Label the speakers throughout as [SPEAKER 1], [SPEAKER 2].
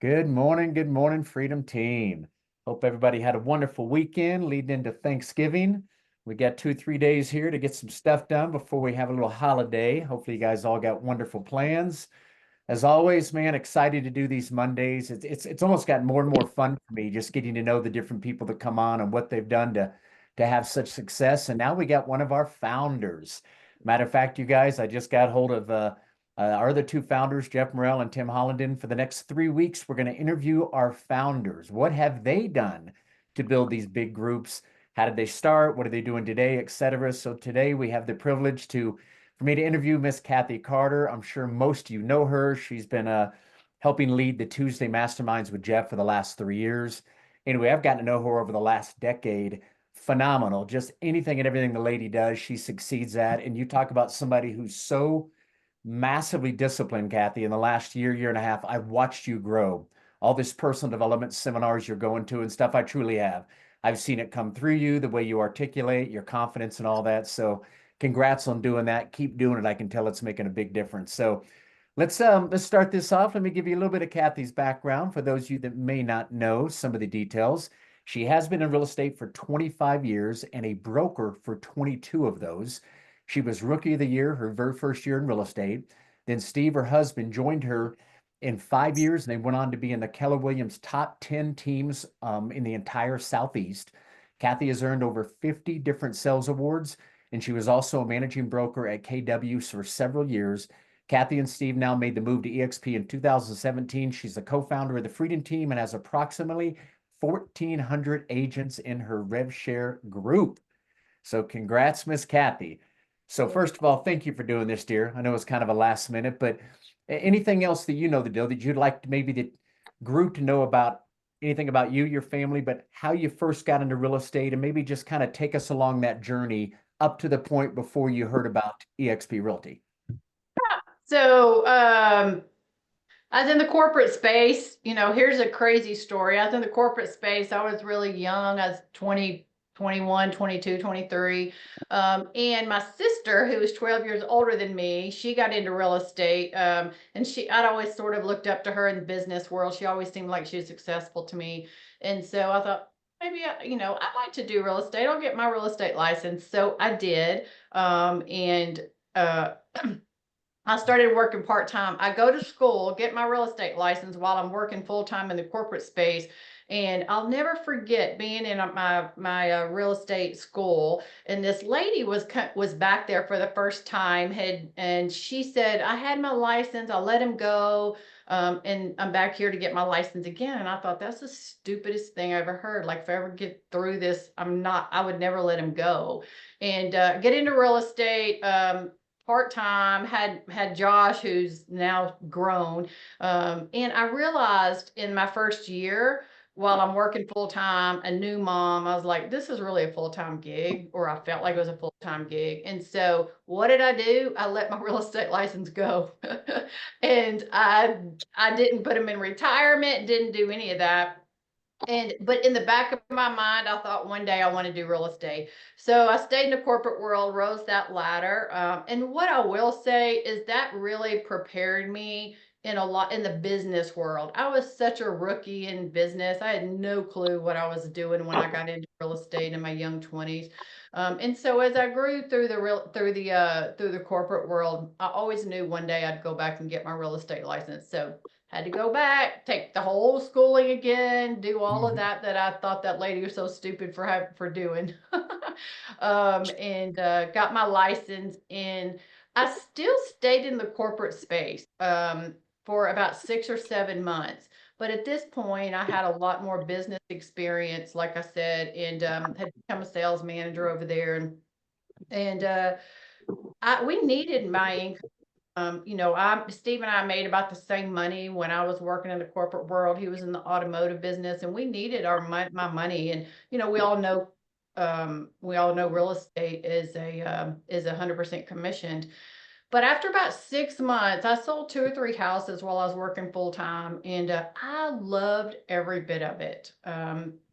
[SPEAKER 1] Good morning, Freedom Team. Hope everybody had a wonderful weekend leading into Thanksgiving. We got 2, 3 days here to get some stuff done before we have a little holiday. Hopefully, you guys all got wonderful plans. As always, man, excited to do these Mondays. It's almost gotten more and more fun for me just getting to know the different people that come on and what they've done to have such success. And now we got one of our founders. Matter of fact, you guys, I just got hold of our other two founders, Jeff Morrell and Tim Hollenden. For the next 3 weeks, we're going to interview our founders. What have they done to build these big groups? How did they start? What are they doing today, et cetera? So today we have the privilege for me to interview Miss Kathy Carter. I'm sure most of you know her. She's been helping lead the Tuesday Masterminds with Jeff for the last 3 years. Anyway, I've gotten to know her over the last decade. Phenomenal. Just anything and everything the lady does, she succeeds at. And you talk about somebody who's so massively disciplined, Kathy. In the last year and a half, I've watched you grow. All this personal development seminars you're going to and stuff, I truly have. I've seen it come through you, the way you articulate, your confidence and all that. So congrats on doing that. Keep doing it. I can tell it's making a big difference. So let's start this off. Let me give you a little bit of Kathy's background for those of you that may not know some of the details. She has been in real estate for 25 years and a broker for 22 of those. She was Rookie of the Year her very first year in real estate. Then Steve, her husband, joined her in 5 years, and they went on to be in the Keller Williams top 10 teams in the entire Southeast. Kathy has earned over 50 different sales awards, and she was also a managing broker at KW for several years. Kathy and Steve now made the move to EXP in 2017. She's the co-founder of the Freedom Team and has approximately 1,400 agents in her RevShare group. So congrats, Miss Kathy. So first of all, thank you for doing this, dear. I know it's kind of a last minute, but anything else that you know the deal that you'd like to maybe the group to know about anything about you, your family, but how you first got into real estate and maybe just kind of take us along that journey up to the point before you heard about EXP Realty.
[SPEAKER 2] So, I was in the corporate space. Here's a crazy story. I was in the corporate space. I was really young. I was 20, 21, 22, 23. And my sister, who was 12 years older than me, she got into real estate. And I'd always sort of looked up to her in the business world. She always seemed like she was successful to me. And so I thought, maybe, I'd like to do real estate. I'll get my real estate license. So I did. And, I started working part-time. I go to school, get my real estate license while I'm working full-time in the corporate space. And I'll never forget being in my real estate school, and this lady was back there for the first time. And she said, "I had my license. I'll let him go, and I'm back here to get my license again." And I thought, that's the stupidest thing I ever heard. Like, if I ever get through this, I would never let him go. And get into real estate. Part-time, had Josh, who's now grown. And I realized in my first year, while I'm working full-time, a new mom, I was like, this is really a full-time gig, or I felt like it was a full-time gig. And so what did I do? I let my real estate license go. And I didn't put him in retirement, didn't do any of that. But in the back of my mind, I thought one day I want to do real estate. So I stayed in the corporate world, rose that ladder. And what I will say is that really prepared me in the business world. I was such a rookie in business. I had no clue what I was doing when I got into real estate in my young 20s. And so as I grew through the corporate world, I always knew one day I'd go back and get my real estate license. So had to go back, take the whole schooling again, do all of that I thought that lady was so stupid for doing. And got my license. And I still stayed in the corporate space for about 6 or 7 months. But at this point, I had a lot more business experience, like I said, and had become a sales manager over there. And we needed my income. Steve and I made about the same money when I was working in the corporate world. He was in the automotive business, and we needed my money. And we all know real estate is 100% commissioned. But after about 6 months, I sold 2 or 3 houses while I was working full time, and I loved every bit of it.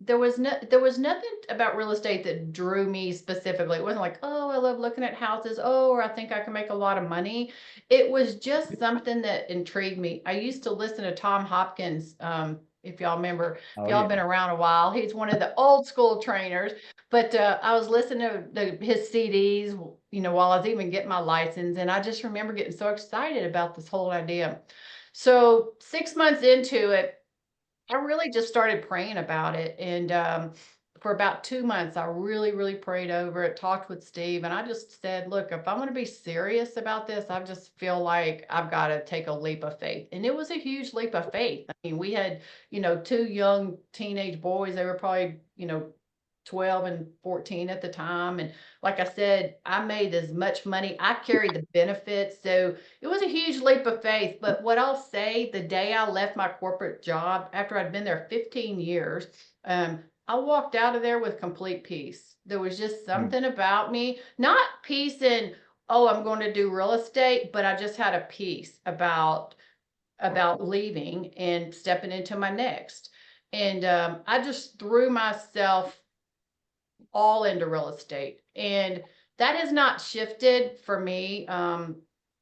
[SPEAKER 2] There was nothing about real estate that drew me specifically. It wasn't like, oh, I love looking at houses. Oh, or I think I can make a lot of money. It was just something that intrigued me. I used to listen to Tom Hopkins. If y'all remember, if
[SPEAKER 1] Oh
[SPEAKER 2] y'all
[SPEAKER 1] yeah.
[SPEAKER 2] been around a while, he's one of the old school trainers. But I was listening to his CDs, while I was even getting my license, and I just remember getting so excited about this whole idea. So 6 months into it, I really just started praying about it, and for about 2 months, I really, really prayed over it, talked with Steve, and I just said, "Look, if I'm going to be serious about this, I just feel like I've got to take a leap of faith." And it was a huge leap of faith. I mean, we had, two young teenage boys. They were probably, 12 and 14 at the time. And like I said, I made as much money. I carried the benefits. So it was a huge leap of faith. But what I'll say, the day I left my corporate job, after I'd been there 15 years, I walked out of there with complete peace. There was just
[SPEAKER 1] Mm.
[SPEAKER 2] something about me, not peace in, oh, I'm going to do real estate, but I just had a peace about leaving and stepping into my next. And I just threw myself all into real estate. And that has not shifted for me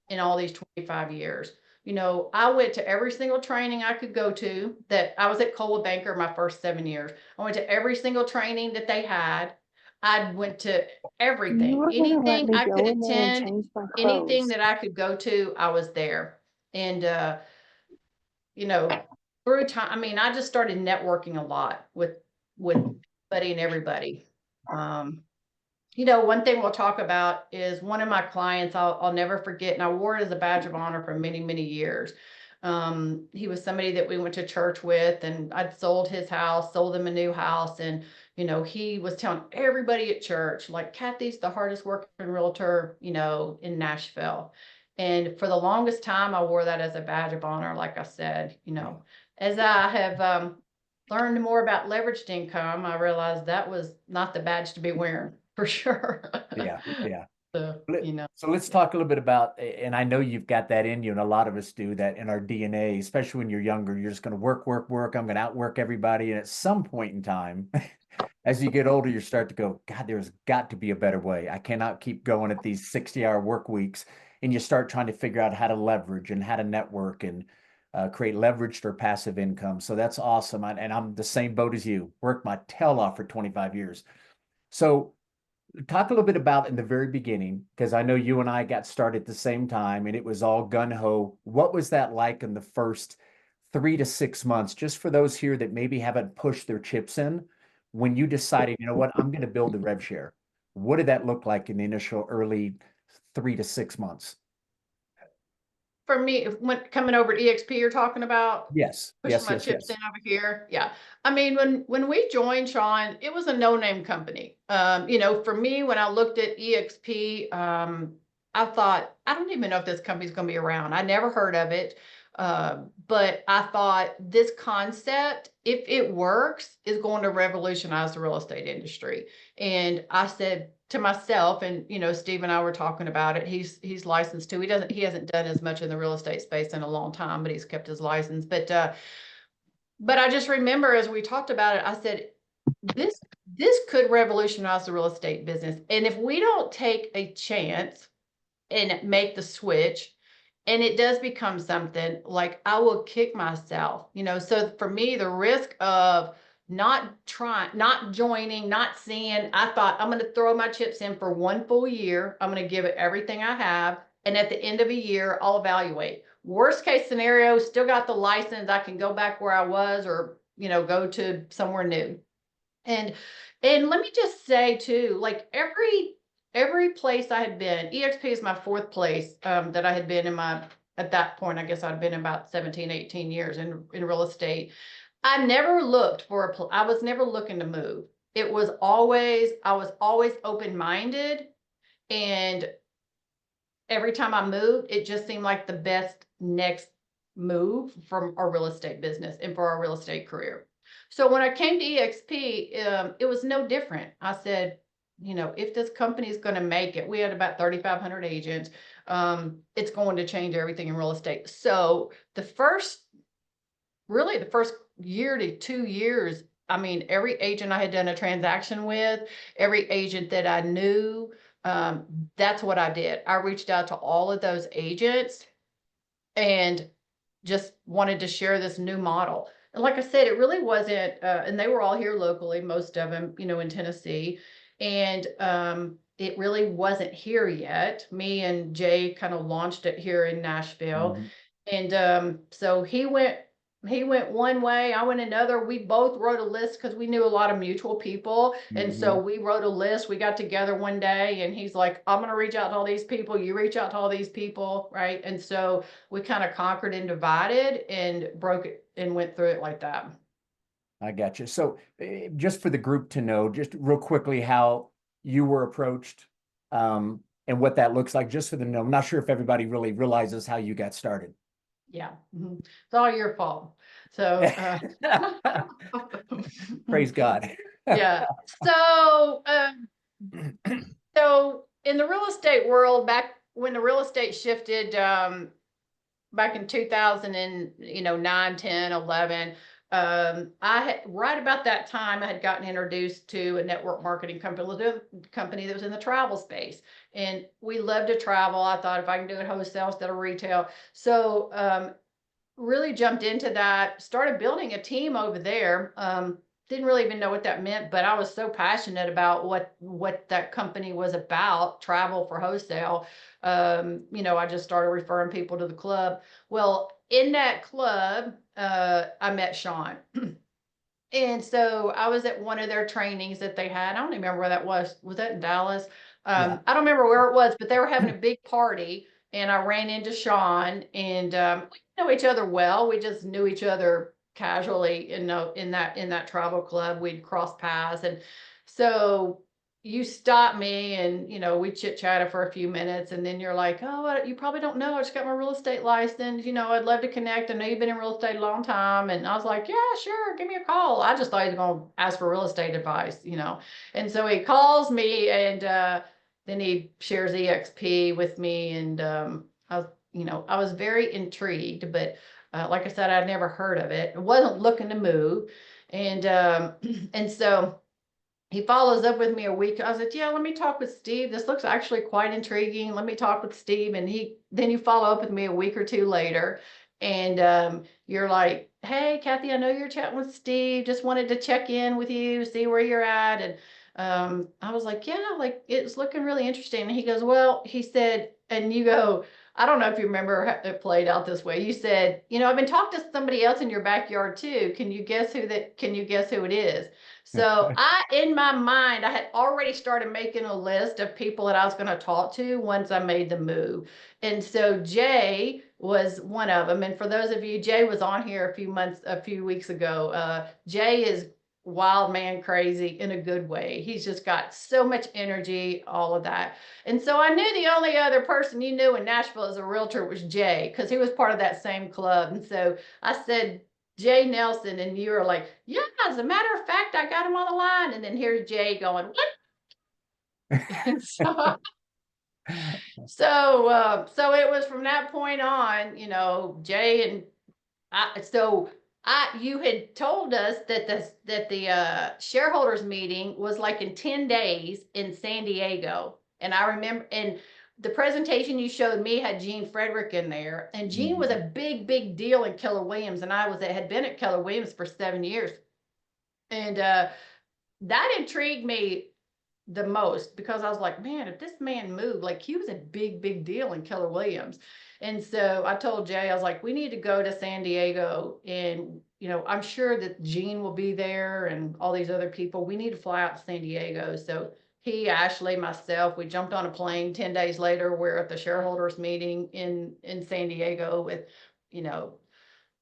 [SPEAKER 2] in all these 25 years. I went to every single training I could go to. That I was at Coldwell Banker my first 7 years. I went to every single training that they had. I went to
[SPEAKER 3] You
[SPEAKER 2] everything,
[SPEAKER 3] were gonna let
[SPEAKER 2] anything
[SPEAKER 3] me
[SPEAKER 2] I could
[SPEAKER 3] go in there and
[SPEAKER 2] attend,
[SPEAKER 3] change my
[SPEAKER 2] anything
[SPEAKER 3] clothes.
[SPEAKER 2] that I could go to, I was there. And you know, through time, I mean, I just started networking a lot with everybody and everybody. Um, one thing we'll talk about is one of my clients I'll never forget, and I wore it as a badge of honor for many, many years. He was somebody that we went to church with, and I'd sold his house, sold him a new house, and he was telling everybody at church, like, Kathy's the hardest working realtor, in Nashville. And for the longest time, I wore that as a badge of honor, like I said,
[SPEAKER 1] Yeah.
[SPEAKER 2] as I have learned more about leveraged income, I realized that was not the badge to be wearing for sure.
[SPEAKER 1] Yeah. Yeah.
[SPEAKER 2] So,
[SPEAKER 1] So let's talk a little bit about, and I know you've got that in you, and a lot of us do that in our DNA, especially when you're younger. You're just going to work, work, work. I'm going to outwork everybody. And at some point in time, as you get older, you start to go, God, there's got to be a better way. I cannot keep going at these 60-hour work weeks. And you start trying to figure out how to leverage and how to network and create leveraged or passive income. So that's awesome. And I'm the same boat as you, worked my tail off for 25 years. So talk a little bit about in the very beginning, because I know you and I got started at the same time and it was all gun ho. What was that like in the first 3 to 6 months, just for those here that maybe haven't pushed their chips in, when you decided, you know what, I'm going to build the rev share? What did that look like in the initial early 3 to 6 months?
[SPEAKER 2] for me, when coming over to EXP, you're talking about
[SPEAKER 1] Yes,
[SPEAKER 2] pushing
[SPEAKER 1] yes,
[SPEAKER 2] my
[SPEAKER 1] yes,
[SPEAKER 2] chips in
[SPEAKER 1] yes.
[SPEAKER 2] over here. Yeah. I mean, when we joined, Sean, it was a no-name company. For me, when I looked at EXP, I thought, I don't even know if this company's going to be around. I never heard of it. But I thought this concept, if it works, is going to revolutionize the real estate industry. And I said to myself, and Steve and I were talking about it. He's licensed too. He hasn't done as much in the real estate space in a long time, but he's kept his license. But I just remember as we talked about it, I said, this could revolutionize the real estate business. And if we don't take a chance and make the switch, and it does become something, like, I will kick myself, so for me, the risk of not trying, not joining, not seeing, I thought, I'm going to throw my chips in for one full year. I'm going to give it everything I have. And at the end of a year, I'll evaluate. Worst case scenario, still got the license. I can go back where I was, or, go to somewhere new. And let me just say too, like, every place I had been, EXP is my fourth place that I had been in at that point. I guess I'd been about 17, 18 years in real estate. I never looked for I was never looking to move. I was always open-minded, and every time I moved, it just seemed like the best next move from our real estate business and for our real estate career. So when I came to EXP, it was no different. I said, if this company is going to make it, we had about 3,500 agents. It's going to change everything in real estate. So the first year to 2 years, I mean, every agent I had done a transaction with, every agent that I knew, that's what I did. I reached out to all of those agents and just wanted to share this new model. And like I said, it really wasn't, and they were all here locally, most of them, in Tennessee. And it really wasn't here yet. Me and Jay kind of launched it here in Nashville.
[SPEAKER 1] Mhm.
[SPEAKER 2] And so he went one way, I went another. We both wrote a list because we knew a lot of mutual people. And so
[SPEAKER 1] Mhm.
[SPEAKER 2] we wrote a list. We got together one day and he's like, I'm going to reach out to all these people. You reach out to all these people. Right. And so we kind of conquered and divided and broke it and went through it like that.
[SPEAKER 1] I got you. So, just for the group to know, just real quickly, how you were approached, and what that looks like, just for them to know. I'm not sure if everybody really realizes how you got started.
[SPEAKER 2] Yeah. It's all your fault. So,
[SPEAKER 1] Praise God.
[SPEAKER 2] yeah. So, so in the real estate world, back when the real estate shifted, back in 2000 and 9, 10, 11, I had, right about that time, I had gotten introduced to a network marketing company that was in the travel space, and we loved to travel. I thought, if I can do it wholesale instead of retail, so really jumped into that, started building a team over there. Didn't really even know what that meant, but I was so passionate about what that company was about, travel for wholesale. I just started referring people to the club. Well, in that club, I met Sean. And so I was at one of their trainings that they had. I don't even remember where that was. Was that in Dallas?
[SPEAKER 1] Yeah.
[SPEAKER 2] I don't remember where it was, but they were having a big party, and I ran into Sean, and we know each other well. We just knew each other casually in that travel club. We'd cross paths, and so you stopped me, and we chit chatted for a few minutes, and then you're like, "Oh, you probably don't know, I just got my real estate license. I'd love to connect. I know you've been in real estate a long time." And I was like, "Yeah, sure, give me a call." I just thought he was going to ask for real estate advice. And so he calls me, and then he shares EXP with me, and I was very intrigued, but like I said, I'd never heard of it. I wasn't looking to move, and and so he follows up with me a week. I was like, "Yeah, let me talk with Steve. This looks actually quite intriguing. Let me talk with Steve." And then you follow up with me a week or two later, and you're like, "Hey, Kathy, I know you're chatting with Steve. Just wanted to check in with you, see where you're at." And I was like, "Yeah, like it's looking really interesting." And he goes, "Well," he said, and you go, I don't know if you remember how it played out this way. You said, "I've been talking to somebody else in your backyard too. Can you guess who that? Can you guess who it is?" So in my mind, I had already started making a list of people that I was going to talk to once I made the move. And so Jay was one of them. And for those of you, Jay was on here a few weeks ago. Jay is wild man crazy in a good way. He's just got so much energy, all of that. And so I knew the only other person you knew in Nashville as a realtor was Jay, because he was part of that same club. And so I said, Jay Nelson, and you were like, "Yeah, as a matter of fact, I got him on the line." And then here's Jay going, "What?" And so it was from that point on, Jay and I. So you had told us that the shareholders meeting was like in 10 days in San Diego, and I remember, and the presentation you showed me had Gene Frederick in there, and Gene was
[SPEAKER 1] Mhm.
[SPEAKER 2] a big deal in Keller Williams, and I had been at Keller Williams for 7 years. And that intrigued me the most, because I was like, man, if this man moved, like he was a big deal in Keller Williams. And so I told Jay, I was like, we need to go to San Diego, and I'm sure that Gene will be there and all these other people. We need to fly out to San Diego. So he, Ashley, myself, we jumped on a plane. 10 days later, we're at the shareholders meeting in San Diego with, you know,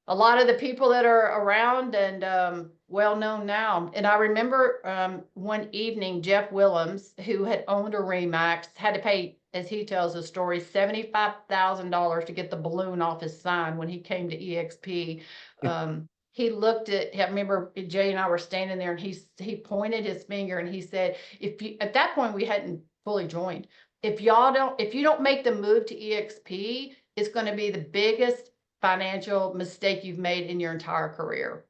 [SPEAKER 2] a lot of the people that are around and well known now. And I remember one evening, Jeff Willems, who had owned a Remax, had to pay, as he tells the story, $75,000 to get the balloon off his sign when he came to EXP. he looked at, I remember Jay and I were standing there and he pointed his finger and he said, if you, at that point we hadn't fully joined. If you don't make the move to EXP, it's going to be the biggest financial mistake you've made in your entire career.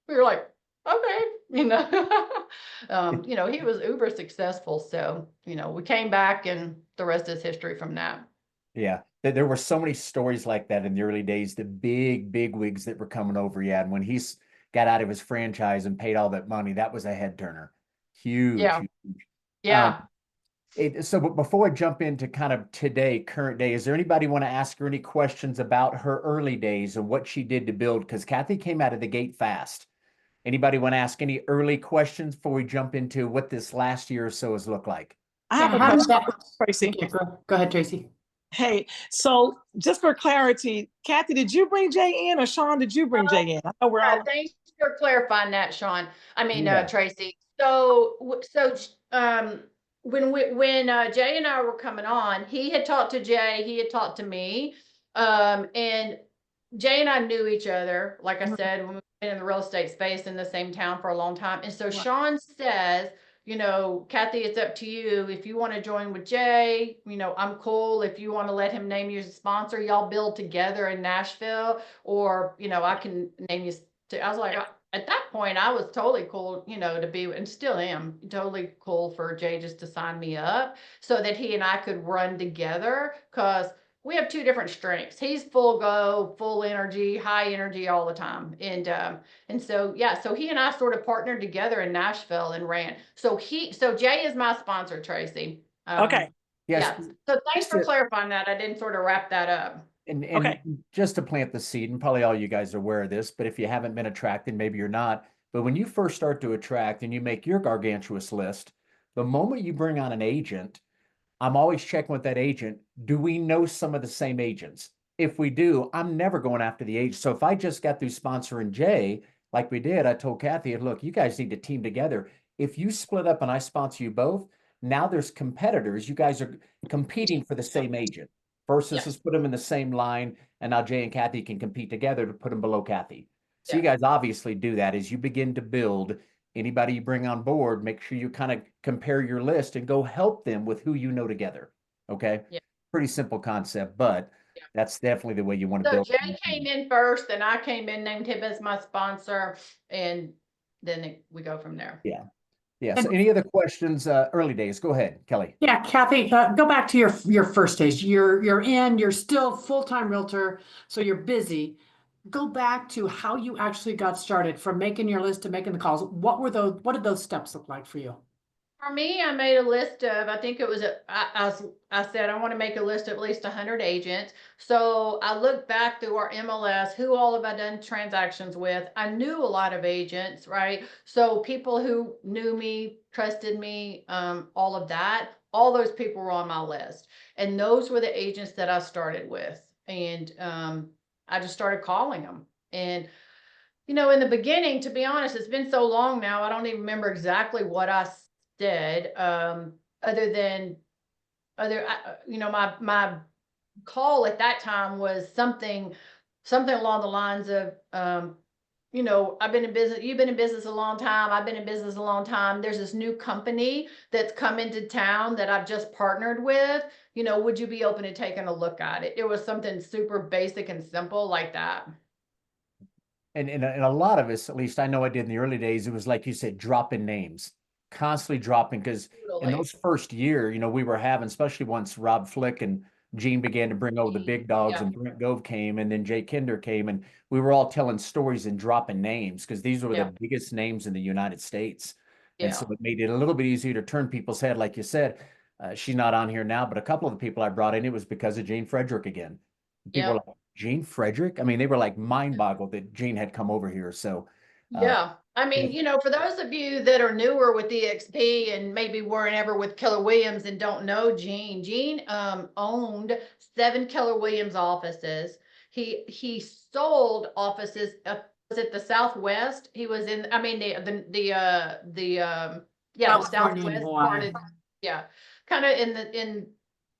[SPEAKER 2] We were like, okay, you know, he was uber successful. So, we came back and the rest is history from that.
[SPEAKER 1] Yeah. There were so many stories like that in the early days, the big wigs that were coming over. Yeah. And when he's got out of his franchise and paid all that money, that was a head turner. Huge,
[SPEAKER 2] Yeah.
[SPEAKER 1] huge. Um,
[SPEAKER 2] Yeah.
[SPEAKER 1] so but before I jump into kind of today, current day, is there anybody want to ask her any questions about her early days and what she did to build? Because Kathy came out of the gate fast. Anybody want to ask any early questions before we jump into what this last year or so has looked like?
[SPEAKER 3] I have a
[SPEAKER 4] How did
[SPEAKER 3] question,
[SPEAKER 4] that,
[SPEAKER 3] Tracy.
[SPEAKER 4] okay, go ahead, Tracy.
[SPEAKER 3] Hey, so just for clarity, Kathy, did you bring Jay in or Sean, did you bring Jay in? I know we're all.
[SPEAKER 2] Thanks for clarifying that, Sean. I mean,
[SPEAKER 1] Yeah.
[SPEAKER 2] Tracy. When Jay and I were coming on, he had talked to Jay, he had talked to me, and Jay and I knew each other. Like I said, when we've been in the real estate space in the same town for a long time, and so Sean says, Kathy, it's up to you. If you want to join with Jay, I'm cool. If you want to let him name you as a sponsor, y'all build together in Nashville, or, I can name you. I was like, at that point, I was totally cool, to be, and still am totally cool for Jay just to sign me up so that he and I could run together, because we have two different strengths. He's full go, full energy, high energy all the time. And so, yeah, so he and I sort of partnered together in Nashville and ran. So Jay is my sponsor, Tracy.
[SPEAKER 3] Okay.
[SPEAKER 1] Yes.
[SPEAKER 2] Yeah. So thanks for clarifying that. I didn't sort of wrap that up.
[SPEAKER 1] And
[SPEAKER 3] Okay.
[SPEAKER 1] just to plant the seed, and probably all you guys are aware of this, but if you haven't been attracted, maybe you're not. But when you first start to attract and you make your gargantuous list, the moment you bring on an agent, I'm always checking with that agent. Do we know some of the same agents? If we do, I'm never going after the agent. So if I just got through sponsoring Jay, like we did, I told Kathy, look, you guys need to team together. If you split up and I sponsor you both, now there's competitors. You guys are competing for the same agent versus let's put them in the same line. And now Jay and Kathy can compete together to put them below Kathy. So you guys obviously do that as you begin to build. Anybody you bring on board, make sure you kind of compare your list and go help them with who you know together. Okay.
[SPEAKER 2] Yeah.
[SPEAKER 1] Pretty simple concept, but that's definitely the way you want to build.
[SPEAKER 2] So Jay came in first, and I came in, named him as my sponsor, and then we go from there.
[SPEAKER 1] Yeah. Yeah. So any other questions? Early days. Go ahead, Kelly.
[SPEAKER 4] Yeah, Kathy, go back to your first days. You're still full-time realtor, so you're busy. Go back to how you actually got started, from making your list to making the calls. What did those steps look like for you?
[SPEAKER 2] For me, I made a list of, I think it was, I said, I want to make a list of at least 100 agents. So I looked back through our MLS, who all have I done transactions with? I knew a lot of agents, right? So people who knew me, trusted me, all of that, all those people were on my list. And those were the agents that I started with. And I just started calling them. And in the beginning, to be honest, it's been so long now, I don't even remember exactly what I did, other than my call at that time was something along the lines of, I've been in business, you've been in business a long time, I've been in business a long time, there's this new company that's come into town that I've just partnered with, would you be open to taking a look at it? It was something super basic and simple like that.
[SPEAKER 1] And a lot of us, at least I know I did in the early days, it was like you said, dropping names, constantly dropping, because in those first year, we were having, especially once Rob Flick and Gene began to bring over the big dogs and Brent Gove came and then Jay Kinder came, and we were all telling stories and dropping names because these were the biggest names in the United States. And so it made it a little bit easier to turn people's head. Like you said, she's not on here now, but a couple of the people I brought in, it was because of Jane Frederick again. People were like, Gene Frederick? I mean, they were like mind boggled that Gene had come over here. So
[SPEAKER 2] I mean, for those of you that are newer with EXP and maybe weren't ever with Keller Williams and don't know Gene owned 7 Keller Williams offices. He sold offices. Was it the Southwest? He was in, I mean, the Southwest part of, kind of in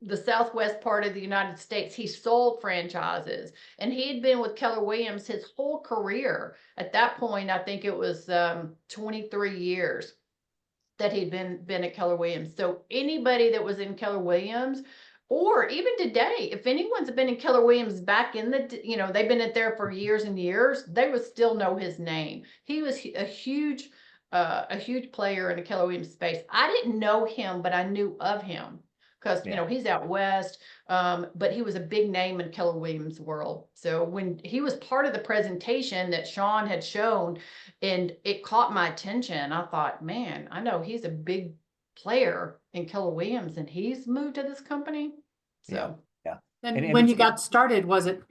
[SPEAKER 2] the Southwest part of the United States. He sold franchises, and he had been with Keller Williams his whole career. At that point, I think it was 23 years that he'd been at Keller Williams. So anybody that was in Keller Williams, or even today, if anyone's been in Keller Williams back in the, they've been in there for years and years, they would still know his name. He was a huge player in the Keller Williams space. I didn't know him, but I knew of him because, he's out west. But he was a big name in Keller Williams world. So when he was part of the presentation that Sean had shown, and it caught my attention, I thought, man, I know he's a big player in Keller Williams, and he's moved to this company. So
[SPEAKER 1] yeah.
[SPEAKER 4] And when you got started, was it,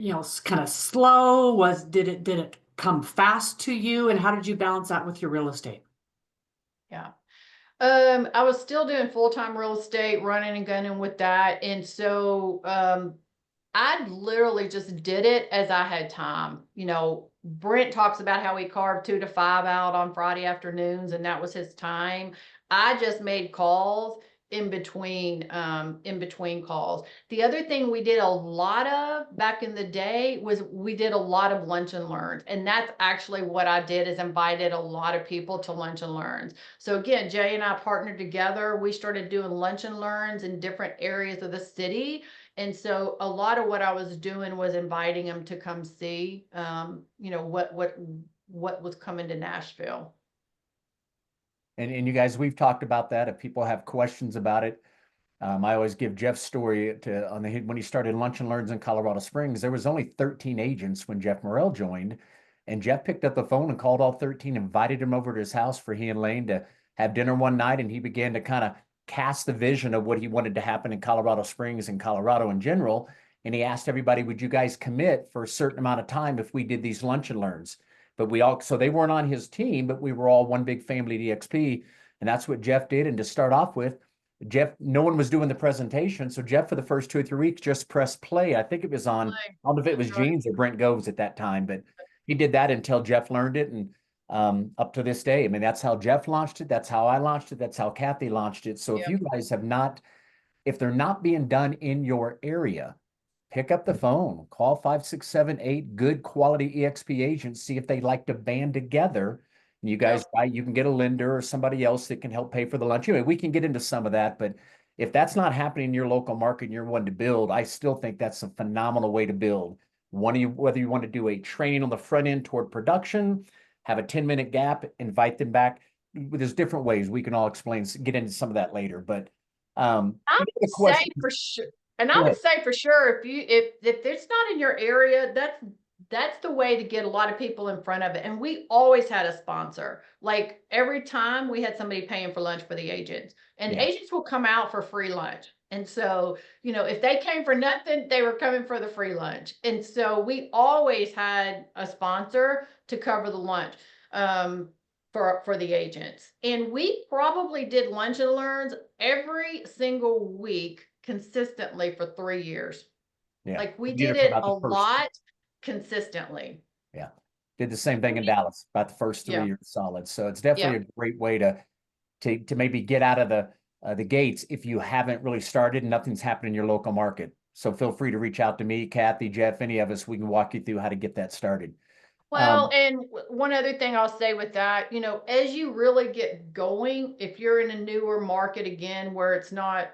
[SPEAKER 4] kind of slow? Did it come fast to you? And how did you balance that with your real estate?
[SPEAKER 2] Yeah. I was still doing full-time real estate, running and gunning with that. And so I literally just did it as I had time. Brent talks about how he carved 2 to 5 out on Friday afternoons, and that was his time. I just made calls in between calls. The other thing we did a lot of back in the day was we did a lot of lunch and learns. And that's actually what I did, is invited a lot of people to lunch and learns. So again, Jay and I partnered together. We started doing lunch and learns in different areas of the city. And so a lot of what I was doing was inviting them to come see, what was coming to Nashville.
[SPEAKER 1] And you guys, we've talked about that. If people have questions about it, I always give Jeff's story when he started Lunch and Learns in Colorado Springs. There was only 13 agents when Jeff Morrell joined, and Jeff picked up the phone and called all 13, invited him over to his house for he and Lane to have dinner one night, and he began to kind of cast the vision of what he wanted to happen in Colorado Springs and Colorado in general. And he asked everybody, would you guys commit for a certain amount of time if we did these Lunch and Learns? But so they weren't on his team, but we were all one big family at EXP. And that's what Jeff did. And to start off with, Jeff, no one was doing the presentation. So Jeff, for the first 2 or 3 weeks, just pressed play. I think it was on, I don't know if it was Jeans or Brent Goves at that time, but he did that until Jeff learned it. And up to this day, I mean, that's how Jeff launched it. That's how I launched it. That's how Kathy launched it. So if you guys have not, if they're not being done in your area, pick up the phone, call 5, 6, 7, 8 good quality EXP agents, see if they'd like to band together. And you guys, you can get a lender or somebody else that can help pay for the lunch. Anyway, we can get into some of that, but if that's not happening in your local market and you're one to build, I still think that's a phenomenal way to build. Whether you want to do a training on the front end toward production, have a 10-minute gap, invite them back. There's different ways we can all get into some of that later, but
[SPEAKER 2] I would say for sure. And I would say for sure, if it's not in your area, that's the way to get a lot of people in front of it. And we always had a sponsor. Like every time we had somebody paying for lunch for the agents, and agents will come out for free lunch. And so, if they came for nothing, they were coming for the free lunch. And so we always had a sponsor to cover the lunch for the agents. And we probably did lunch and learns every single week consistently for 3 years.
[SPEAKER 1] Yeah.
[SPEAKER 2] Like we did it a lot consistently.
[SPEAKER 1] Yeah. Did the same thing in Dallas about the first 3 years solid. So it's definitely a great way to maybe get out of the gates if you haven't really started and nothing's happening in your local market. So feel free to reach out to me, Kathy, Jeff, any of us. We can walk you through how to get that started.
[SPEAKER 2] Well, and one other thing I'll say with that, as you really get going, if you're in a newer market again, where it's not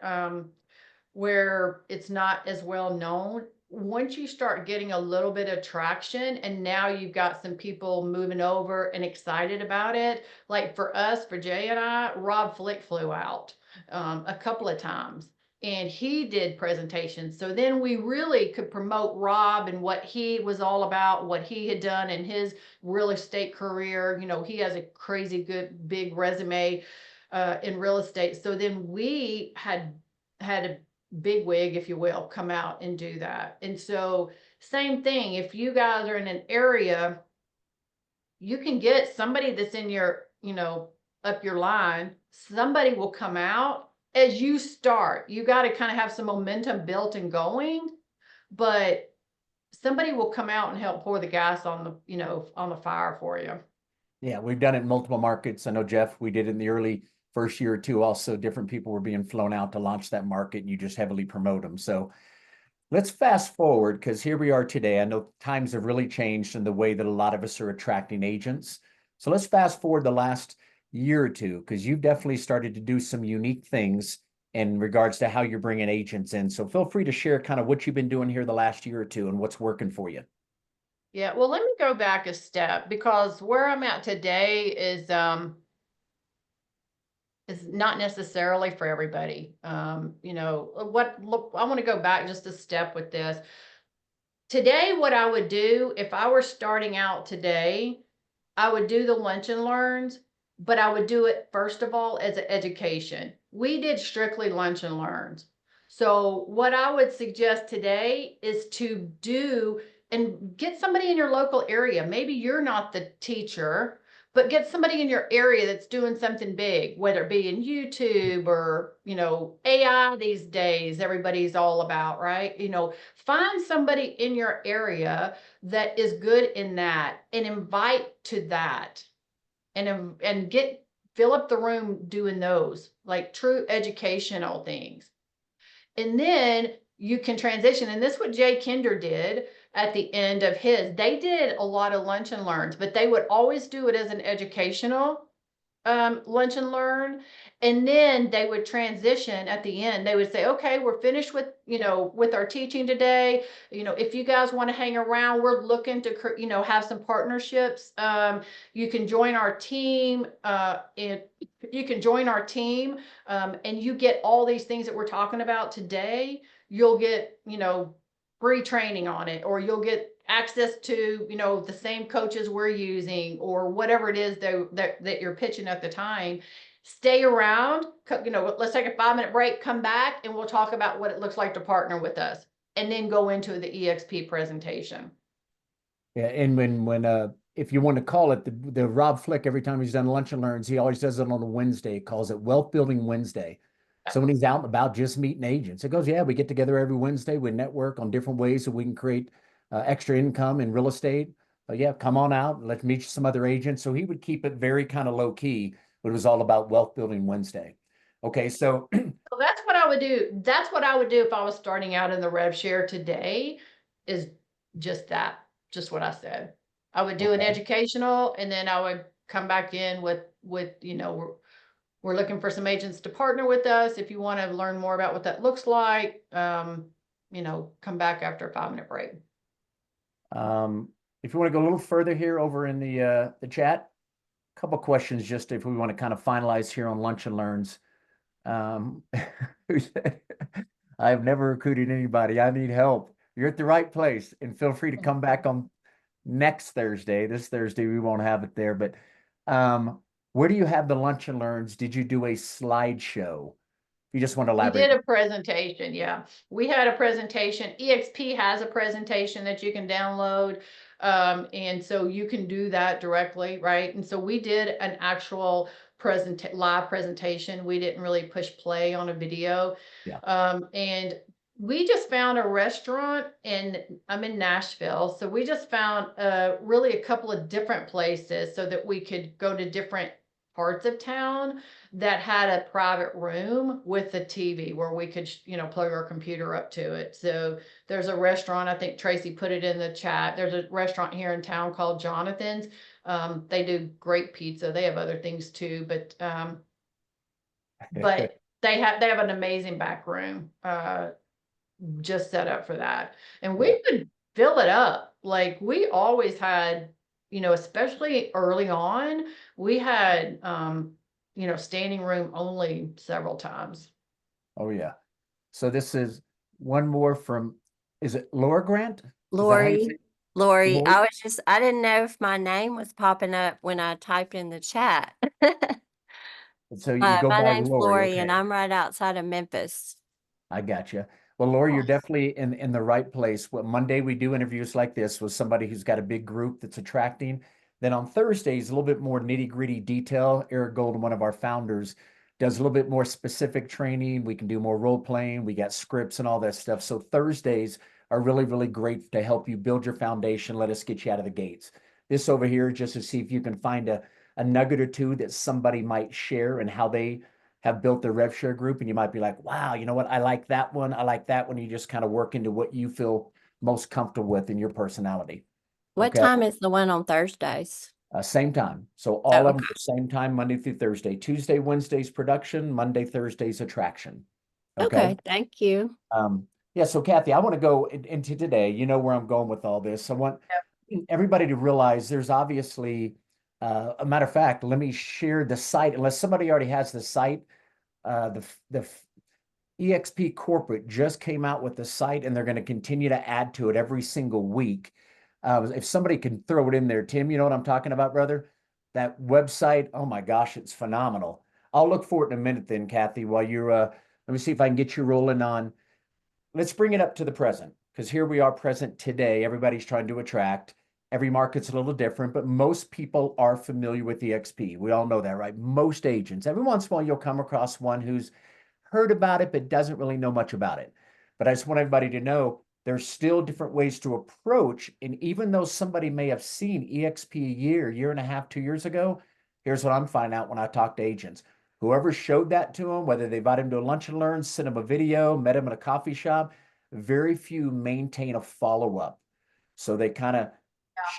[SPEAKER 2] as well known, once you start getting a little bit of traction and now you've got some people moving over and excited about it, like for us, for Jay and I, Rob Flick flew out a couple of times and he did presentations. So then we really could promote Rob and what he was all about, what he had done in his real estate career. He has a crazy good big resume in real estate. So then we had a big wig, if you will, come out and do that. And so same thing, if you guys are in an area, you can get somebody that's in your, up your line, somebody will come out as you start. You got to kind of have some momentum built and going, but somebody will come out and help pour the gas on the, on the fire for you.
[SPEAKER 1] Yeah, we've done it in multiple markets. I know, Jeff, we did it in the early first year or two, also different people were being flown out to launch that market and you just heavily promote them. So let's fast forward because here we are today. I know times have really changed in the way that a lot of us are attracting agents. So let's fast forward the last year or two because you've definitely started to do some unique things in regards to how you're bringing agents in. So feel free to share kind of what you've been doing here the last year or two and what's working for you.
[SPEAKER 2] Yeah, well, let me go back a step because where I'm at today is not necessarily for everybody. You know, look, I want to go back just a step with this. Today, what I would do if I were starting out today, I would do the lunch and learns, but I would do it first of all as an education. We did strictly lunch and learns. So what I would suggest today is to do and get somebody in your local area. Maybe you're not the teacher, but get somebody in your area that's doing something big, whether it be in YouTube or, you know, AI these days, everybody's all about, right? You know, find somebody in your area that is good in that and invite to that and fill up the room doing those like true educational things. And then you can transition. And this is what Jay Kinder did at the end of his. They did a lot of lunch and learns, but they would always do it as an educational lunch and learn. And then they would transition at the end. They would say, okay, we're finished with, you know, with our teaching today. You know, if you guys want to hang around, we're looking to, you know, have some partnerships. You can join our team and you can join our team and you get all these things that we're talking about today. You'll get, you know, free training on it, or you'll get access to, you know, the same coaches we're using or whatever it is that you're pitching at the time. Stay around, you know, let's take a 5-minute break, come back, and we'll talk about what it looks like to partner with us, and then go into the EXP presentation.
[SPEAKER 1] Yeah, and when if you want to call it the Rob Flick, every time he's done lunch and learns, he always does it on a Wednesday. He calls it Wealth Building Wednesday. So when he's out and about just meeting agents, it goes, yeah, we get together every Wednesday, we network on different ways so we can create extra income in real estate. Yeah, come on out, let's meet some other agents. So he would keep it very kind of low key, but it was all about Wealth Building Wednesday. Okay, so
[SPEAKER 2] So that's what I would do. That's what I would do if I was starting out in the rev share today, is just that, just what I said. I would do an
[SPEAKER 1] Okay.
[SPEAKER 2] educational, and then I would come back in with, you know, we're looking for some agents to partner with us. If you want to learn more about what that looks like, you know, come back after a 5-minute break.
[SPEAKER 1] If you want to go a little further here over in the chat, a couple questions just if we want to kind of finalize here on lunch and learns. Who said, I've never recruited anybody. I need help. You're at the right place, and feel free to come back on next Thursday. This Thursday we won't have it there, but where do you have the lunch and learns? Did you do a slideshow? You just want to
[SPEAKER 2] We
[SPEAKER 1] elaborate.
[SPEAKER 2] did a presentation, yeah. We had a presentation. EXP has a presentation that you can download. And so you can do that directly, right? And so we did an actual live presentation. We didn't really push play on a video.
[SPEAKER 1] Yeah.
[SPEAKER 2] And we just found a restaurant I'm in Nashville. So we just found really a couple of different places so that we could go to different parts of town that had a private room with a TV where we could, you know, plug our computer up to it. So there's a restaurant, I think Tracy put it in the chat. There's a restaurant here in town called Jonathan's. They do great pizza. They have other things too, but they have an amazing back room just set up for that. And we could fill it up. Like we always had, you know, especially early on, we had you know, standing room only several times.
[SPEAKER 1] Oh yeah. So this is one more from, is it Laura Grant?
[SPEAKER 5] Lori,
[SPEAKER 1] Lori?
[SPEAKER 5] I didn't know if my name was popping up when I typed in the chat.
[SPEAKER 1] So you go
[SPEAKER 5] My
[SPEAKER 1] by
[SPEAKER 5] name's
[SPEAKER 1] Lori,
[SPEAKER 5] Lori, and
[SPEAKER 1] okay.
[SPEAKER 5] I'm right outside of Memphis.
[SPEAKER 1] I got you. Well, Lori, you're definitely in the right place. Well, Monday we do interviews like this with somebody who's got a big group that's attracting. Then on Thursdays, a little bit more nitty gritty detail. Eric Golden, one of our founders, does a little bit more specific training. We can do more role playing. We got scripts and all that stuff. So Thursdays are really, really great to help you build your foundation. Let us get you out of the gates. This over here, just to see if you can find a nugget or two that somebody might share and how they have built their rev share group. And you might be like, wow, you know what? I like that one. I like that one. You just kind of work into what you feel most comfortable with in your personality.
[SPEAKER 5] What
[SPEAKER 1] Okay.
[SPEAKER 5] time is the one on Thursdays?
[SPEAKER 1] Same time. So all
[SPEAKER 5] Oh,
[SPEAKER 1] of them are same time, Monday through Thursday. Tuesday, Wednesday's production, Monday, Thursday's attraction.
[SPEAKER 5] okay, thank you.
[SPEAKER 1] Yeah, so Kathy, I want to go into today. You know where I'm going with all this. I want everybody to realize there's obviously, a matter of fact, let me share the site. Unless somebody already has the site, the EXP Corporate just came out with the site, and they're going to continue to add to it every single week. If somebody can throw it in there, Tim, you know what I'm talking about, brother? That website, oh my gosh, it's phenomenal. I'll look for it in a minute then, Kathy, while you're, let me see if I can get you rolling on. Let's bring it up to the present, because here we are present today. Everybody's trying to attract. Every market's a little different, but most people are familiar with EXP. We all know that, right? Most agents. Every once in a while, you'll come across one who's heard about it, but doesn't really know much about it. But I just want everybody to know there's still different ways to approach. And even though somebody may have seen EXP a year and a half, 2 years ago, here's what I'm finding out when I talk to agents. Whoever showed that to them, whether they invited him to a lunch and learn, sent him a video, met him at a coffee shop, very few maintain a follow-up. So they kind of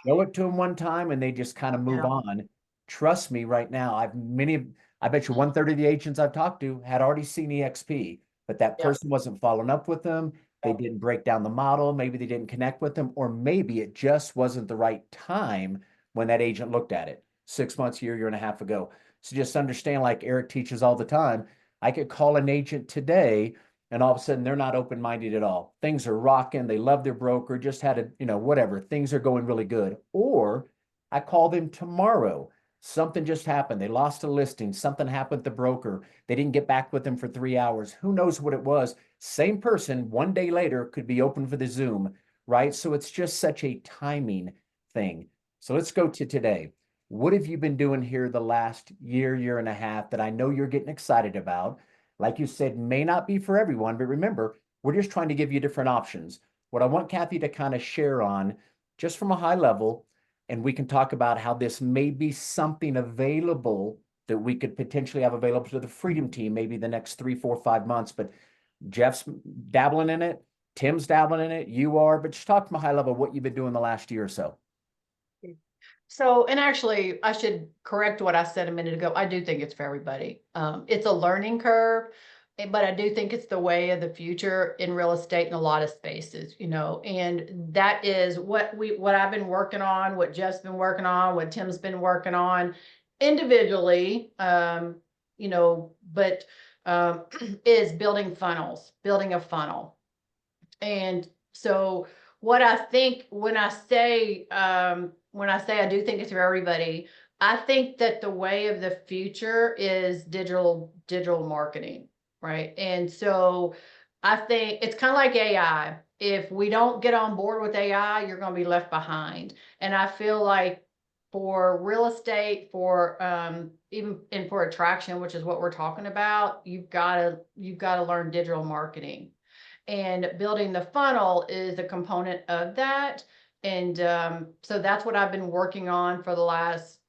[SPEAKER 1] show it to them one time and they just kind of move on. Trust me right now, I bet you 1/3 of the agents I've talked to had already seen EXP, but that person wasn't following up with them. They didn't break down the model. Maybe they didn't connect with them, or maybe it just wasn't the right time when that agent looked at it 6 months, year and a half ago. So just understand, like Eric teaches all the time, I could call an agent today and all of a sudden they're not open-minded at all. Things are rocking. They love their broker, just had whatever. Things are going really good. Or I call them tomorrow. Something just happened. They lost a listing. Something happened with the broker. They didn't get back with them for 3 hours. Who knows what it was? Same person 1 day later could be open for the Zoom, right? So it's just such a timing thing. So let's go to today. What have you been doing here the last year and a half that I know you're getting excited about? Like you said, may not be for everyone, but remember, we're just trying to give you different options. What I want Kathy to kind of share on, just from a high level, and we can talk about how this may be something available that we could potentially have available to the Freedom Team, maybe the next 3, 4, 5 months. But Jeff's dabbling in it, Tim's dabbling in it, you are, but just talk from a high level what you've been doing the last year or so.
[SPEAKER 2] So, and actually, I should correct what I said a minute ago. I do think it's for everybody. It's a learning curve, but I do think it's the way of the future in real estate in a lot of spaces, and that is what I've been working on, what Jeff's been working on, what Tim's been working on individually, but is building a funnel. And so what I think when I say I do think it's for everybody, I think that the way of the future is digital marketing, right? And so I think it's kind of like AI. If we don't get on board with AI, you're going to be left behind. And I feel like for real estate, for even and for attraction, which is what we're talking about, you've got to learn digital marketing. And building the funnel is a component of that. And so that's what I've been working on for the last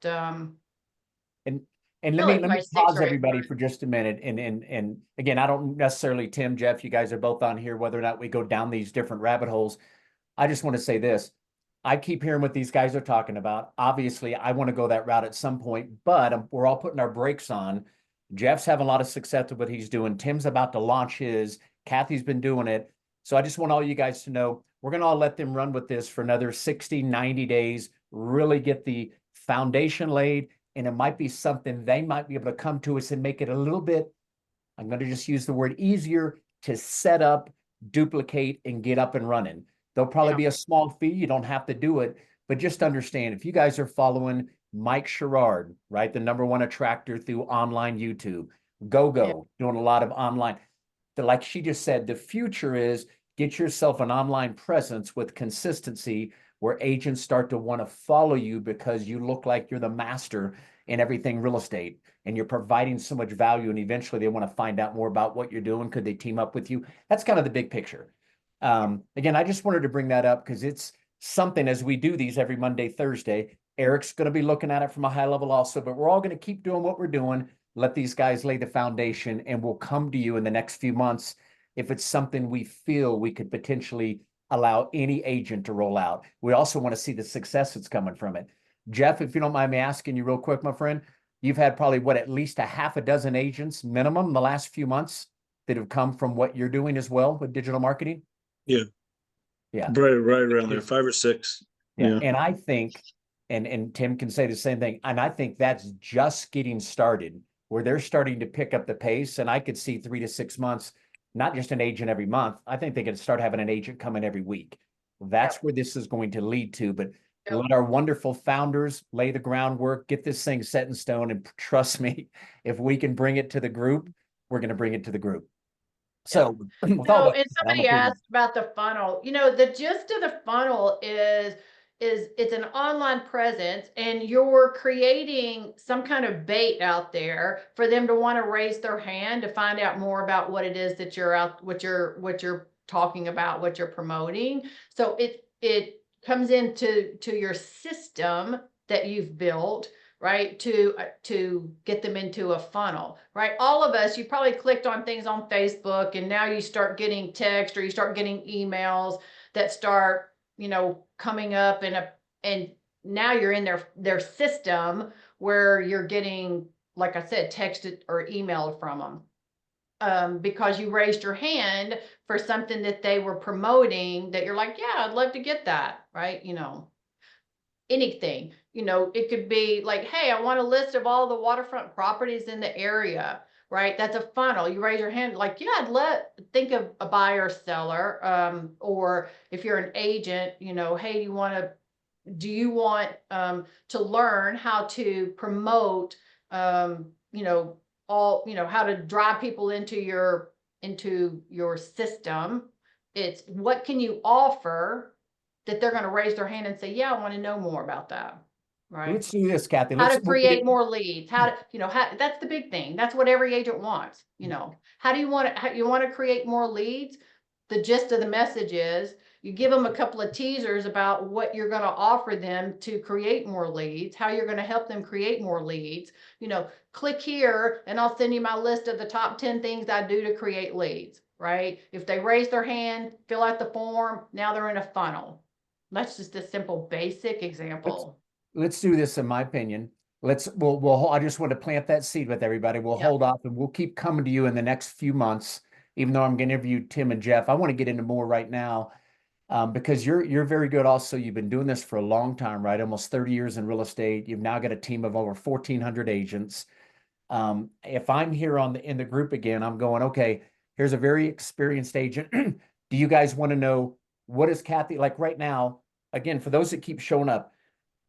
[SPEAKER 1] And let
[SPEAKER 2] really
[SPEAKER 1] me
[SPEAKER 2] my 6
[SPEAKER 1] pause
[SPEAKER 2] or 8
[SPEAKER 1] everybody
[SPEAKER 2] months.
[SPEAKER 1] for just a minute. And again, I don't necessarily, Tim, Jeff, you guys are both on here, whether or not we go down these different rabbit holes. I just want to say this. I keep hearing what these guys are talking about. Obviously, I want to go that route at some point, but we're all putting our brakes on. Jeff's having a lot of success with what he's doing. Tim's about to launch his. Kathy's been doing it. So I just want all you guys to know, we're going to all let them run with this for another 60, 90 days, really get the foundation laid. And it might be something they might be able to come to us and make it a little bit, I'm going to just use the word easier to set up, duplicate, and get up and running. There'll probably be a small fee. You don't have to do it, but just understand if you guys are following Mike Sherrard, right? The #1 attractor through online YouTube, doing a lot of online. Like she just said, the future is get yourself an online presence with consistency where agents start to want to follow you because you look like you're the master in everything real estate and you're providing so much value, and eventually they want to find out more about what you're doing. Could they team up with you? That's kind of the big picture. Again, I just wanted to bring that up because it's something as we do these every Monday, Thursday, Eric's going to be looking at it from a high level also, but we're all going to keep doing what we're doing. Let these guys lay the foundation, and we'll come to you in the next few months if it's something we feel we could potentially allow any agent to roll out. We also want to see the success that's coming from it. Jeff, if you don't mind me asking you real quick, my friend, you've had probably what, at least a half a dozen agents minimum the last few months that have come from what you're doing as well with digital marketing?
[SPEAKER 6] Yeah.
[SPEAKER 1] Yeah.
[SPEAKER 6] Right around there, 5 or 6.
[SPEAKER 1] Yeah.
[SPEAKER 6] Yeah.
[SPEAKER 1] And I think, and Tim can say the same thing, and I think that's just getting started, where they're starting to pick up the pace. And I could see 3 to 6 months, not just an agent every month. I think they could start having an agent come in every week. That's where this is going to lead to. But let our wonderful founders lay the groundwork, get this thing set in stone. And trust me, if we can bring it to the group, we're going to bring it to the group. So, with all
[SPEAKER 2] So,
[SPEAKER 1] that
[SPEAKER 2] and
[SPEAKER 1] said, I'm
[SPEAKER 2] somebody
[SPEAKER 1] okay with-
[SPEAKER 2] asked about the funnel. You know, the gist of the funnel is it's an online presence, and you're creating some kind of bait out there for them to want to raise their hand to find out more about what it is that you're out, what you're talking about, what you're promoting. So it comes into your system that you've built, right, to get them into a funnel, right? All of us, you probably clicked on things on Facebook, and now you start getting text, or you start getting emails that start, you know, coming up, and now you're in their system where you're getting, like I said, texted or emailed from them. Because you raised your hand for something that they were promoting, that you're like, yeah, I'd love to get that, right? You know, anything, you know, it could be like, hey, I want a list of all the waterfront properties in the area, right? That's a funnel. You raise your hand like, yeah, think of a buyer, seller, or if you're an agent, you know, hey, do you want to learn how to promote, you know, how to drive people into your system. It's what can you offer that they're going to raise their hand and say, yeah, I want to know more about that. Right.
[SPEAKER 1] Let's do this, Kathy.
[SPEAKER 2] How
[SPEAKER 1] Let's
[SPEAKER 2] to create more leads, how to, that's the big thing. That's what every agent wants. You know, how do you want to create more leads? The gist of the message is you give them a couple of teasers about what you're going to offer them to create more leads, how you're going to help them create more leads. You know, click here and I'll send you my list of the top 10 things I do to create leads, right? If they raise their hand, fill out the form, now they're in a funnel. That's just a simple, basic example.
[SPEAKER 1] Let's do this, in my opinion. I just want to plant that seed with everybody. We'll hold off, and we'll keep coming to you in the next few months, even though I'm going to interview Tim and Jeff. I want to get into more right now, because you're very good also. You've been doing this for a long time, right? Almost 30 years in real estate. You've now got a team of over 1,400 agents. If I'm here in the group again, I'm going, okay, here's a very experienced agent. Do you guys want to know, what is Kathy like right now? Again, for those that keep showing up,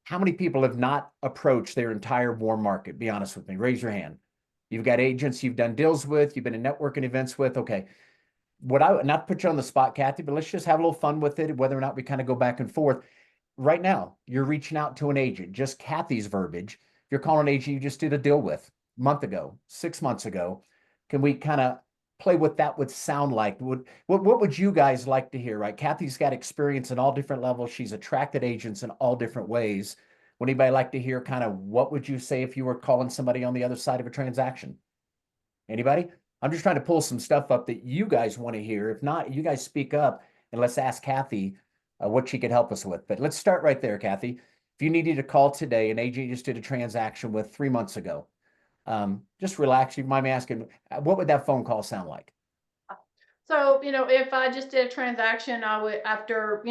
[SPEAKER 1] how many people have not approached their entire warm market? Be honest with me. Raise your hand. You've got agents you've done deals with, you've been in networking events with. Okay. Not put you on the spot, Kathy, but let's just have a little fun with it, whether or not we kind of go back and forth. Right now, you're reaching out to an agent, just Kathy's verbiage. If you're calling an agent you just did a deal with a month ago, 6 months ago, can we kind of play what that would sound like? What would you guys like to hear, right? Kathy's got experience in all different levels. She's attracted agents in all different ways. Would anybody like to hear kind of what would you say if you were calling somebody on the other side of a transaction? Anybody? I'm just trying to pull some stuff up that you guys want to hear. If not, you guys speak up and let's ask Kathy what she could help us with. But let's start right there, Kathy. If you needed to call today, an agent you just did a transaction with 3 months ago, just relax. You mind me asking, what would that phone call sound like?
[SPEAKER 2] So, if I just did a transaction, I would, after,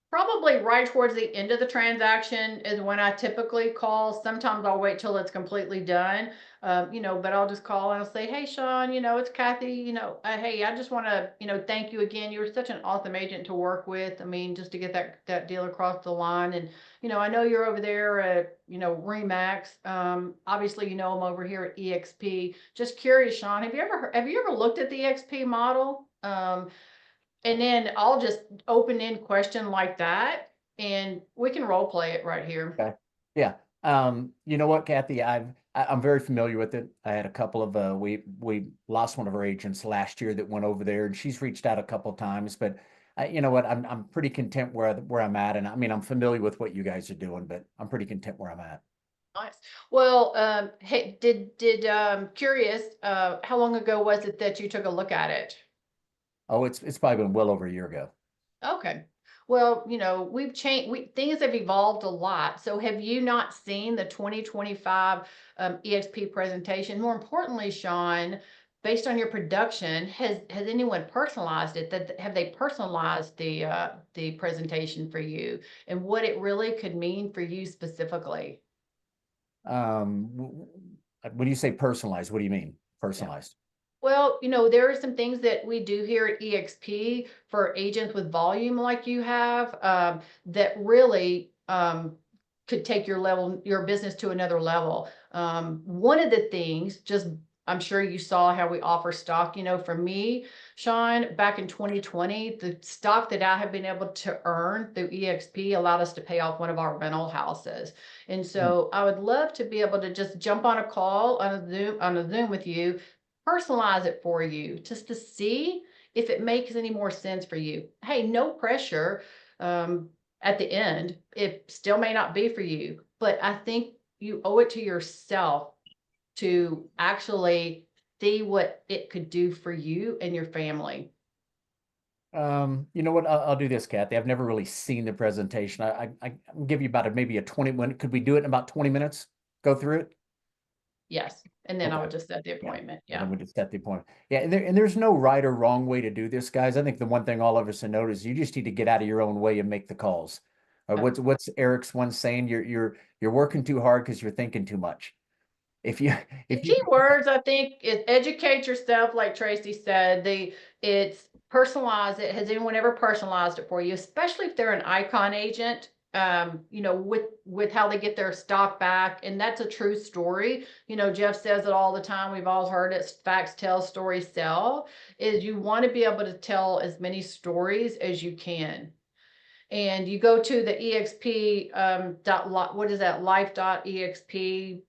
[SPEAKER 2] probably right towards the end of the transaction is when I typically call. Sometimes I'll wait till it's completely done, but I'll just call and I'll say, hey, Sean, it's Kathy, hey, I just want to, thank you again. You were such an awesome agent to work with. I mean, just to get that deal across the line. And, I know you're over there at, Remax. Obviously, I'm over here at EXP. Just curious, Sean, have you ever looked at the EXP model? And then I'll just open-end question like that, and we can role play it right here.
[SPEAKER 1] Okay. Yeah. You know what, Kathy? I'm very familiar with it. I had a couple of we lost one of our agents last year that went over there, and she's reached out a couple of times. But you know what, I'm pretty content where I'm at, and I mean, I'm familiar with what you guys are doing, but I'm pretty content where I'm at.
[SPEAKER 2] Nice. Well, hey, curious, how long ago was it that you took a look at it?
[SPEAKER 1] Oh, it's probably been well over a year ago.
[SPEAKER 2] Okay. Well, we've changed, things have evolved a lot. So have you not seen the 2025 EXP presentation? More importantly, Sean, based on your production, has anyone personalized it? Have they personalized the presentation for you and what it really could mean for you specifically?
[SPEAKER 1] When you say personalized, what do you mean personalized?
[SPEAKER 2] Well, there are some things that we do here at EXP for agents with volume like you have, that really could take your business to another level. One of the things, I'm sure you saw how we offer stock, for me, Sean, back in 2020, the stock that I have been able to earn through EXP allowed us to pay off one of our rental houses. And so I would love to be able to just jump on a call on a Zoom with you, personalize it for you just to see if it makes any more sense for you. Hey, no pressure. At the end, it still may not be for you, but I think you owe it to yourself to actually see what it could do for you and your family.
[SPEAKER 1] You know what? I'll do this, Kathy. I've never really seen the presentation. I'll give you about maybe a 20-minute. Could we do it in about 20 minutes? Go through it?
[SPEAKER 2] Yes. And then I
[SPEAKER 1] Okay.
[SPEAKER 2] would just set the appointment.
[SPEAKER 1] And
[SPEAKER 2] Yeah.
[SPEAKER 1] then we just set the appointment. Yeah, and there's no right or wrong way to do this, guys. I think the one thing all of us have noticed, you just need to get out of your own way and make the calls. What's Eric's one saying? You're working too hard because you're thinking too much. If you
[SPEAKER 2] The key words, I think, is educate yourself, like Tracy said. It's personalize it. Has anyone ever personalized it for you? Especially if they're an icon agent, with how they get their stock back. And that's a true story. Jeff says it all the time. We've all heard it. Facts tell, stories sell. Is you want to be able to tell as many stories as you can. And you go to the EXP, what is that? Life.exp.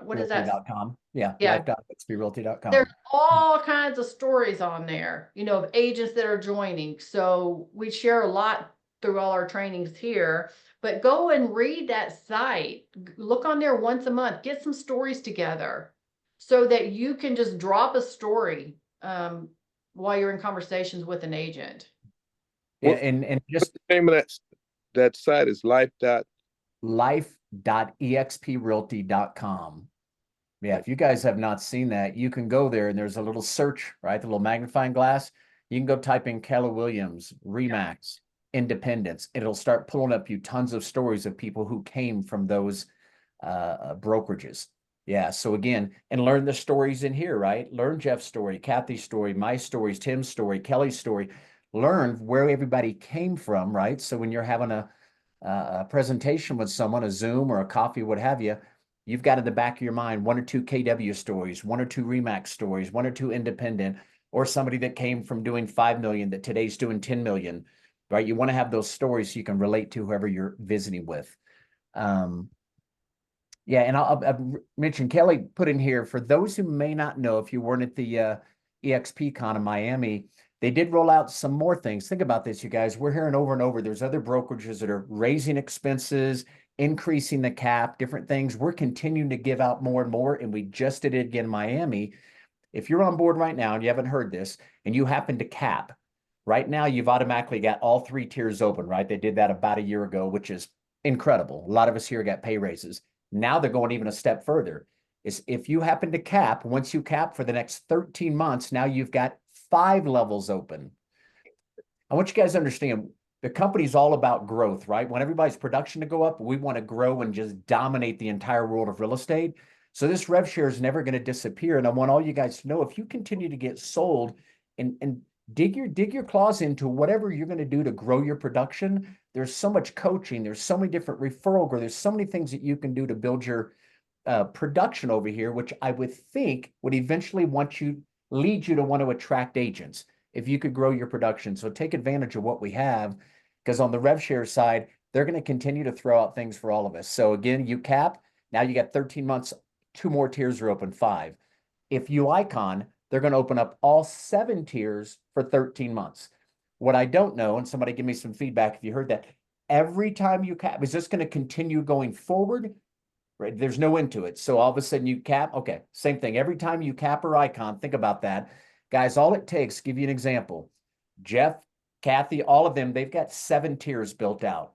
[SPEAKER 2] What is that?
[SPEAKER 1] Realty.com. Yeah,
[SPEAKER 2] Yeah.
[SPEAKER 1] life.xprealty.com.
[SPEAKER 2] There's all kinds of stories on there, of agents that are joining. So we share a lot through all our trainings here, but go and read that site. Look on there once a month, get some stories together so that you can just drop a story while you're in conversations with an agent.
[SPEAKER 1] Yeah,
[SPEAKER 7] What-
[SPEAKER 1] and just
[SPEAKER 7] The name of that site is
[SPEAKER 1] life.exprealty.com. Yeah, if you guys have not seen that, you can go there and there's a little search, right? The little magnifying glass. You can go type in Keller Williams, Remax, Independence. It'll start pulling up you tons of stories of people who came from those brokerages. Yeah, so again, and learn the stories in here, right? Learn Jeff's story, Kathy's story, my stories, Tim's story, Kelly's story. Learn where everybody came from, right? So when you're having a presentation with someone, a Zoom or a coffee, what have you, you've got in the back of your mind 1 or 2 KW stories, 1 or 2 Remax stories, 1 or 2 independent, or somebody that came from doing 5 million that today's doing 10 million, right? You want to have those stories so you can relate to whoever you're visiting with. Yeah, and I'll mention Kelly put in here, for those who may not know, if you weren't at the EXP Con in Miami, they did roll out some more things. Think about this, you guys. We're hearing over and over, there's other brokerages that are raising expenses, increasing the cap, different things. We're continuing to give out more and more, and we just did it again in Miami. If you're on board right now and you haven't heard this, and you happen to cap, right now you've automatically got all 3 tiers open, right? They did that about a year ago, which is incredible. A lot of us here got pay raises. Now they're going even a step further. Is if you happen to cap, once you cap for the next 13 months, now you've got 5 levels open. I want you guys to understand the company's all about growth, right? Want everybody's production to go up. We want to grow and just dominate the entire world of real estate. So this rev share is never going to disappear. And I want all you guys to know, if you continue to get sold and dig your claws into whatever you're going to do to grow your production, there's so much coaching. There's so many different referral growth. There's so many things that you can do to build your production over here, which I would think would eventually lead you to want to attract agents if you could grow your production. So take advantage of what we have, because on the rev share side, they're going to continue to throw out things for all of us. So again, you cap, now you got 13 months, 2 more tiers are open, 5. If you icon, they're going to open up all 7 tiers for 13 months. What I don't know, and somebody give me some feedback if you heard that, every time you cap, is this going to continue going forward? Right? There's no end to it. So all of a sudden you cap, okay, same thing. Every time you cap or icon, think about that. Guys, all it takes, give you an example. Jeff, Kathy, all of them, they've got 7 tiers built out.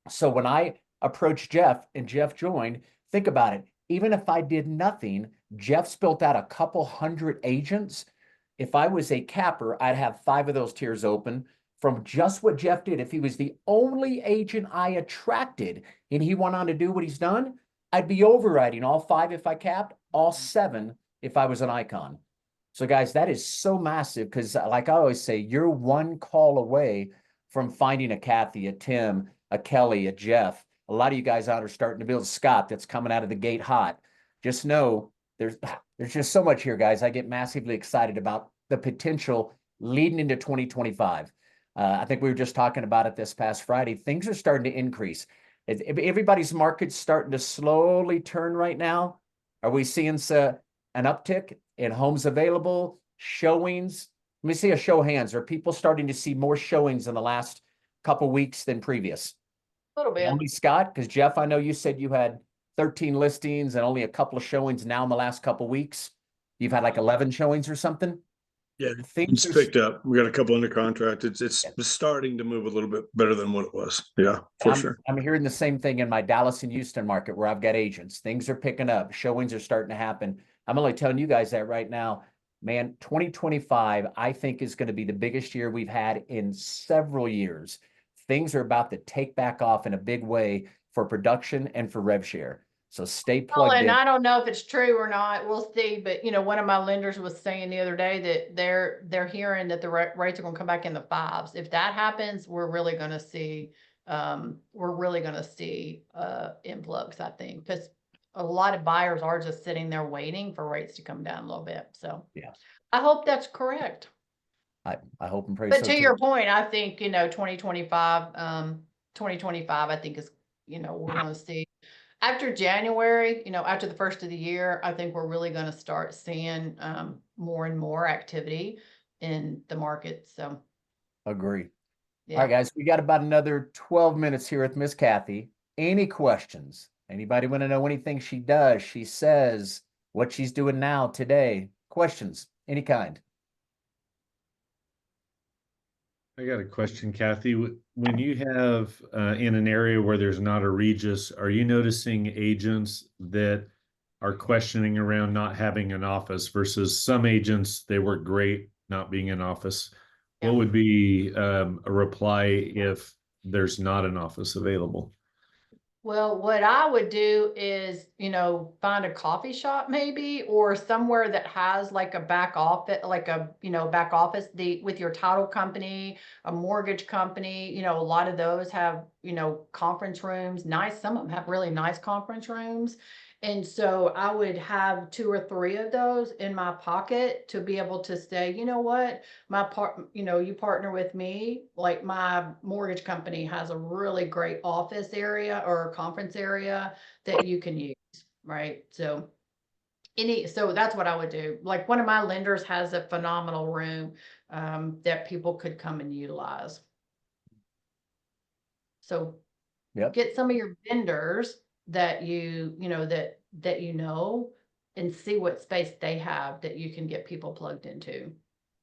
[SPEAKER 1] So when I approached Jeff and Jeff joined, think about it. Even if I did nothing, Jeff's built out a couple hundred agents. If I was a capper, I'd have 5 of those tiers open from just what Jeff did. If he was the only agent I attracted and he went on to do what he's done, I'd be overriding all 5 if I capped, all 7 if I was an icon. So guys, that is so massive because like I always say, you're one call away from finding a Kathy, a Tim, a Kelly, a Jeff. A lot of you guys out are starting to build Scott that's coming out of the gate hot. Just know there's just so much here, guys. I get massively excited about the potential leading into 2025. I think we were just talking about it this past Friday. Things are starting to increase. Everybody's market's starting to slowly turn right now. Are we seeing an uptick in homes available, showings? Let me see a show of hands. Are people starting to see more showings in the last couple weeks than previous?
[SPEAKER 2] A little bit.
[SPEAKER 1] Only Scott, because Jeff, I know you said you had 13 listings and only a couple of showings now in the last couple weeks. You've had like 11 showings or something?
[SPEAKER 6] Yeah,
[SPEAKER 1] Things
[SPEAKER 6] it's
[SPEAKER 1] are
[SPEAKER 6] picked up. We got a couple under contract. It's starting to move a little bit better than what it was. Yeah, for sure.
[SPEAKER 1] I'm hearing the same thing in my Dallas and Houston market where I've got agents. Things are picking up. Showings are starting to happen. I'm only telling you guys that right now. Man, 2025, I think, is going to be the biggest year we've had in several years. Things are about to take back off in a big way for production and for rev share. So stay
[SPEAKER 2] Well,
[SPEAKER 1] plugged
[SPEAKER 2] and
[SPEAKER 1] in.
[SPEAKER 2] I don't know if it's true or not. We'll see. But one of my lenders was saying the other day that they're hearing that the rates are going to come back in the 5s. If that happens, we're really going to see influx, I think, because a lot of buyers are just sitting there waiting for rates to come down a little bit. So
[SPEAKER 1] Yeah,
[SPEAKER 2] I hope that's correct.
[SPEAKER 1] I hope and pray
[SPEAKER 2] But
[SPEAKER 1] so
[SPEAKER 2] to
[SPEAKER 1] too.
[SPEAKER 2] your point, I think 2025, I think is we're going to see. After January, after the first of the year, I think we're really going to start seeing more and more activity in the market. So,
[SPEAKER 1] Agree.
[SPEAKER 2] yeah.
[SPEAKER 1] All right, guys, we got about another 12 minutes here with Miss Kathy. Any questions? Anybody want to know anything she does, she says, what she's doing now today? Questions, any kind?
[SPEAKER 8] I got a question, Kathy. When you have in an area where there's not a Regis, are you noticing agents that are questioning around not having an office versus some agents, they work great not being in office?
[SPEAKER 2] Yeah.
[SPEAKER 8] What would be a reply if there's not an office available?
[SPEAKER 2] Well, what I would do is, find a coffee shop maybe, or somewhere that has like a back office, with your title company, a mortgage company, a lot of those have, conference rooms, some of them have really nice conference rooms. And so I would have 2 or 3 of those in my pocket to be able to say, you know what, you partner with me. Like my mortgage company has a really great office area or conference area that you can use, right? So that's what I would do. Like one of my lenders has a phenomenal room that people could come and utilize. So
[SPEAKER 1] Yep.
[SPEAKER 2] get some of your vendors that and see what space they have that you can get people plugged into,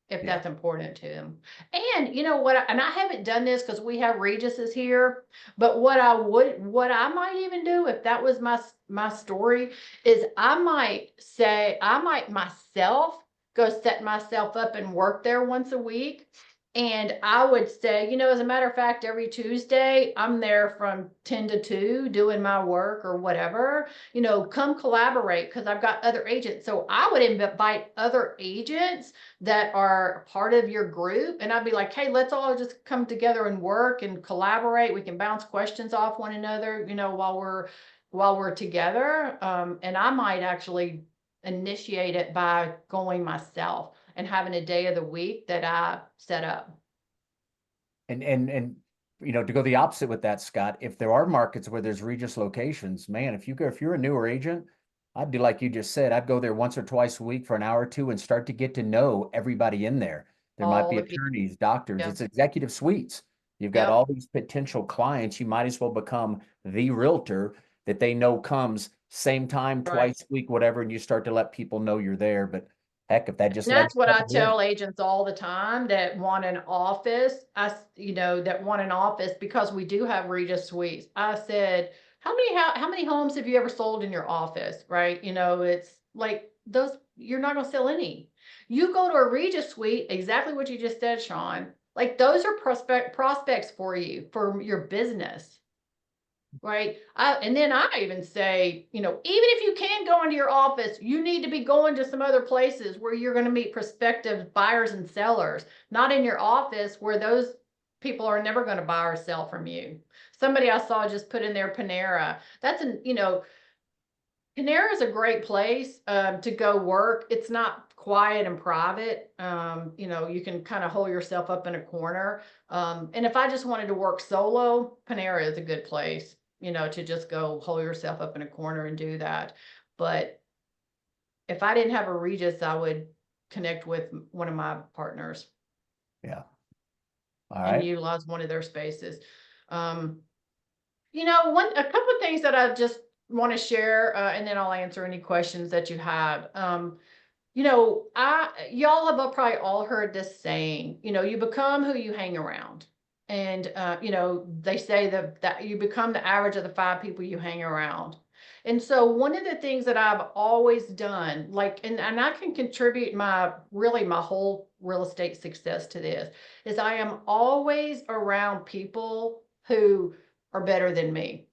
[SPEAKER 2] if
[SPEAKER 1] Yeah.
[SPEAKER 2] that's important to them. And you know what, and I haven't done this because we have Regises here, but what I might even do if that was my story is I might myself go set myself up and work there once a week. And I would say, as a matter of fact, every Tuesday, I'm there from 10 to 2 doing my work or whatever, come collaborate because I've got other agents. So I would invite other agents that are part of your group. And I'd be like, hey, let's all just come together and work and collaborate. We can bounce questions off one another, while we're together. And I might actually initiate it by going myself and having a day of the week that I set up.
[SPEAKER 1] And to go the opposite with that, Scott, if there are markets where there's Regis locations, man, if you're a newer agent, I'd do like you just said. I'd go there once or twice a week for an hour or two and start to get to know everybody in there. There might
[SPEAKER 2] All
[SPEAKER 1] be
[SPEAKER 2] the people.
[SPEAKER 1] attorneys, doctors,
[SPEAKER 2] Yeah.
[SPEAKER 1] it's executive suites. You've got
[SPEAKER 2] Yep.
[SPEAKER 1] all these potential clients. You might as well become the realtor that they know comes same time,
[SPEAKER 2] Right.
[SPEAKER 1] twice a week, whatever, and you start to let people know you're there. But heck, if that just
[SPEAKER 2] And
[SPEAKER 1] lets
[SPEAKER 2] that's what I
[SPEAKER 1] people in.
[SPEAKER 2] tell agents all the time that want an office. That want an office because we do have Regis suites. I said, how many homes have you ever sold in your office? Right? It's like those, you're not going to sell any. You go to a Regis suite, exactly what you just said, Sean. Like those are prospects for you, for your business. Right. And then I even say, even if you can go into your office, you need to be going to some other places where you're going to meet prospective buyers and sellers, not in your office where those people are never going to buy or sell from you. Somebody I saw just put in there Panera. Panera is a great place to go work. It's not quiet and private. You can kind of hole yourself up in a corner. And if I just wanted to work solo, Panera is a good place, to just go hole yourself up in a corner and do that. But if I didn't have a Regis, I would connect with one of my partners.
[SPEAKER 1] Yeah. All
[SPEAKER 2] And
[SPEAKER 1] right.
[SPEAKER 2] utilize one of their spaces. A couple of things that I just want to share, and then I'll answer any questions that you have. Y'all have probably all heard this saying, you become who you hang around. And, they say that you become the average of the 5 people you hang around. And so one of the things that I've always done, and I can contribute my whole real estate success to this, is I am always around people who are better than me.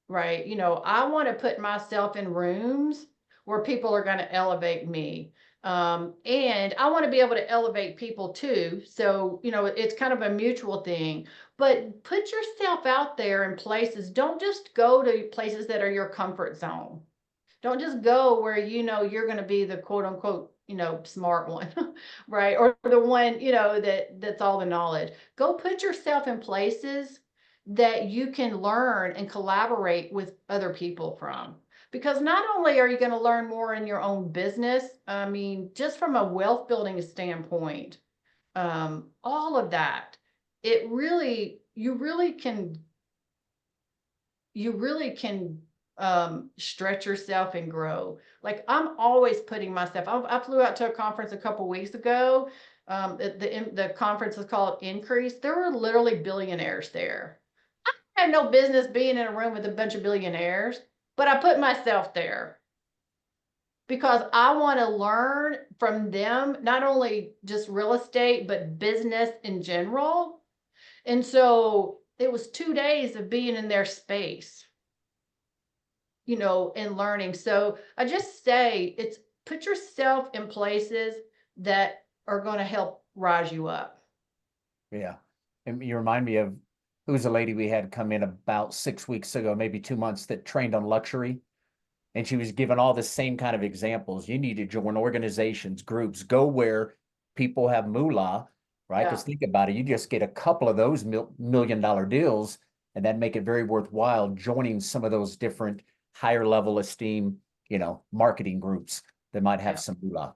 [SPEAKER 2] Right. I want to put myself in rooms where people are going to elevate me. And I want to be able to elevate people too. So, it's kind of a mutual thing, but put yourself out there in places. Don't just go to places that are your comfort zone. Don't just go where, you're going to be the quote unquote, smart one, right? Or the one, that's all the knowledge. Go put yourself in places that you can learn and collaborate with other people from. Because not only are you going to learn more in your own business, I mean, just from a wealth building standpoint, all of that, you really can stretch yourself and grow. Like I'm always putting myself, I flew out to a conference a couple weeks ago. The conference is called Increase. There were literally billionaires there. I have no business being in a room with a bunch of billionaires, but I put myself there because I want to learn from them, not only just real estate, but business in general. And so it was 2 days of being in their space, and learning. So I just say put yourself in places that are going to help rise you up.
[SPEAKER 1] Yeah. And you remind me of who's a lady we had come in about 6 weeks ago, maybe 2 months, that trained on luxury. And she was given all the same kind of examples. You need to join organizations, groups, go where people have moolah, right? Because think about it, you just get a couple of those $1 million deals, and that make it very worthwhile joining some of those different higher level esteem, marketing groups that might have some moolah,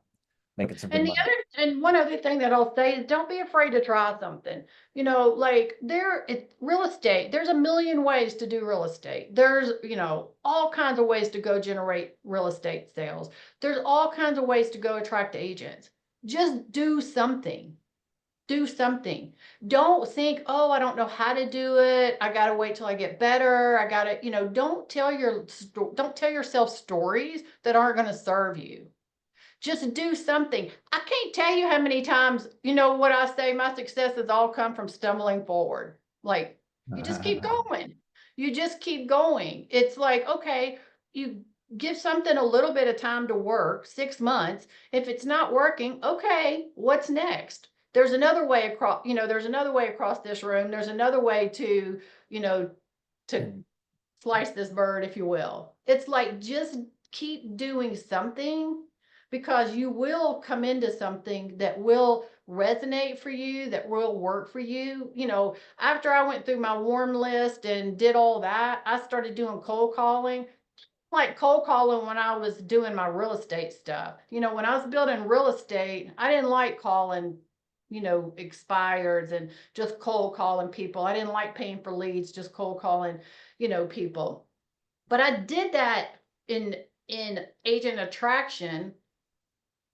[SPEAKER 1] making some good money.
[SPEAKER 2] And one other thing that I'll say is don't be afraid to try something. It's real estate. There's a million ways to do real estate. There's, all kinds of ways to go generate real estate sales. There's all kinds of ways to go attract agents. Just do something. Do something. Don't think, oh, I don't know how to do it. I got to wait till I get better. I got to, don't tell yourself stories that aren't going to serve you. Just do something. I can't tell you how many times, what I say, my success has all come from stumbling forward. Like, you just keep going. You just keep going. It's like, okay, you give something a little bit of time to work, 6 months. If it's not working, okay, what's next? There's another way across, there's another way across this room. There's another way to, to slice this bird, if you will. It's like, just keep doing something, because you will come into something that will resonate for you, that will work for you. After I went through my warm list and did all that, I started doing cold calling. Like cold calling when I was doing my real estate stuff. When I was building real estate, I didn't like calling expireds and just cold calling people. I didn't like paying for leads, just cold calling, people. But I did that in agent attraction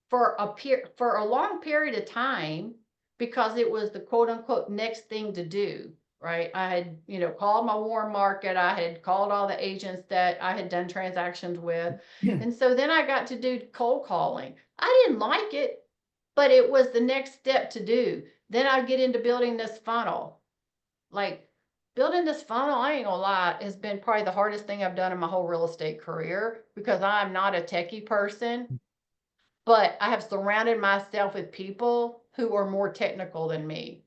[SPEAKER 2] for a long period of time because it was the quote unquote next thing to do. Right. I had, called my warm market. I had called all the agents that I had done transactions with. And so then I got to do cold calling. I didn't like it, but it was the next step to do. Then I'd get into building this funnel. Like building this funnel, I ain't gonna lie, has been probably the hardest thing I've done in my whole real estate career because I'm not a techie person, but I have surrounded myself with people who are more technical than me.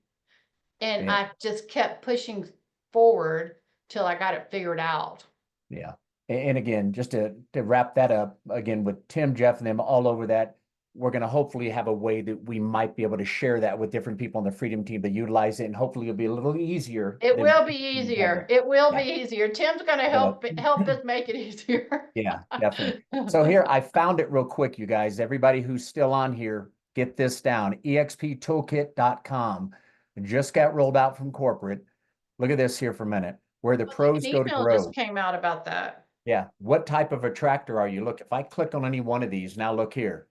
[SPEAKER 2] And
[SPEAKER 1] Yeah.
[SPEAKER 2] I just kept pushing forward till I got it figured out.
[SPEAKER 1] Yeah. And again, just to wrap that up again with Tim, Jeff, and them all over that, we're going to hopefully have a way that we might be able to share that with different people on the Freedom Team to utilize it. And hopefully it'll be a little easier.
[SPEAKER 2] It
[SPEAKER 1] than
[SPEAKER 2] will be
[SPEAKER 1] we have
[SPEAKER 2] easier.
[SPEAKER 1] it.
[SPEAKER 2] It will
[SPEAKER 1] Yeah.
[SPEAKER 2] be easier. Tim's going to help us make it easier.
[SPEAKER 1] Yeah, definitely. So here, I found it real quick, you guys. Everybody who's still on here, get this down. exptoolkit.com. Just got rolled out from corporate. Look at this here for a minute. Where the pros
[SPEAKER 2] An
[SPEAKER 1] go to
[SPEAKER 2] email
[SPEAKER 1] grow.
[SPEAKER 2] just came out about that.
[SPEAKER 1] Yeah. What type of attractor are you? Look, if I click on any one of these, now look here.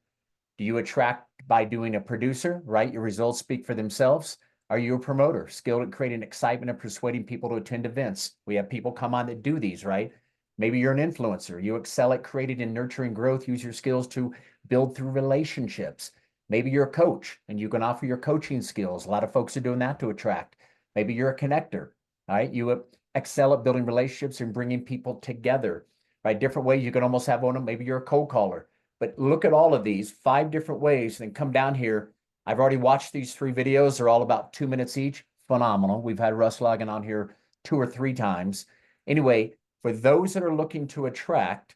[SPEAKER 1] Do you attract by doing a producer, right? Your results speak for themselves. Are you a promoter, skilled at creating excitement and persuading people to attend events? We have people come on that do these, right? Maybe you're an influencer. You excel at creating and nurturing growth. Use your skills to build through relationships. Maybe you're a coach and you can offer your coaching skills. A lot of folks are doing that to attract. Maybe you're a connector, all right? You excel at building relationships and bringing people together, right? Different ways you can almost have one of them. Maybe you're a cold caller. But look at all of these 5 different ways and come down here. I've already watched these 3 videos. They're all about 2 minutes each. Phenomenal. We've had Russ logging on here 2 or 3 times. Anyway, for those that are looking to attract,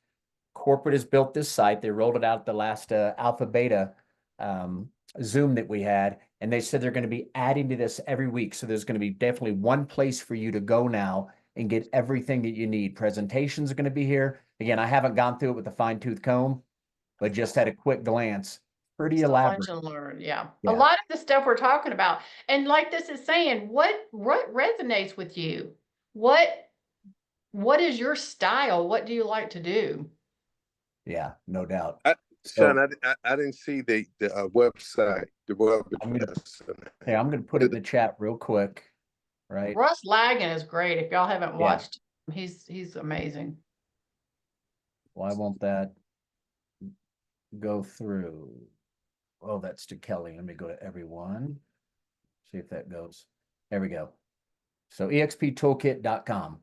[SPEAKER 1] corporate has built this site. They rolled it out the last alpha beta Zoom that we had. And they said they're going to be adding to this every week. So there's going to be definitely one place for you to go now and get everything that you need. Presentations are going to be here. Again, I haven't gone through it with a fine-tooth comb, but just at a quick glance, pretty elaborate.
[SPEAKER 2] Lunch and learn, yeah.
[SPEAKER 1] Yeah.
[SPEAKER 2] A lot of the stuff we're talking about, and like this is saying, what resonates with you? What is your style? What do you like to do?
[SPEAKER 1] Yeah, no doubt.
[SPEAKER 7] Sean, I didn't see the website, the web address.
[SPEAKER 1] Hey, I'm going to put it in the chat real quick, right?
[SPEAKER 2] Russ Lagan is great. If y'all haven't watched, he's amazing.
[SPEAKER 1] Why won't that go through? Oh, that's to Kelly. Let me go to everyone. See if that goes. There we go. So exptoolkit.com.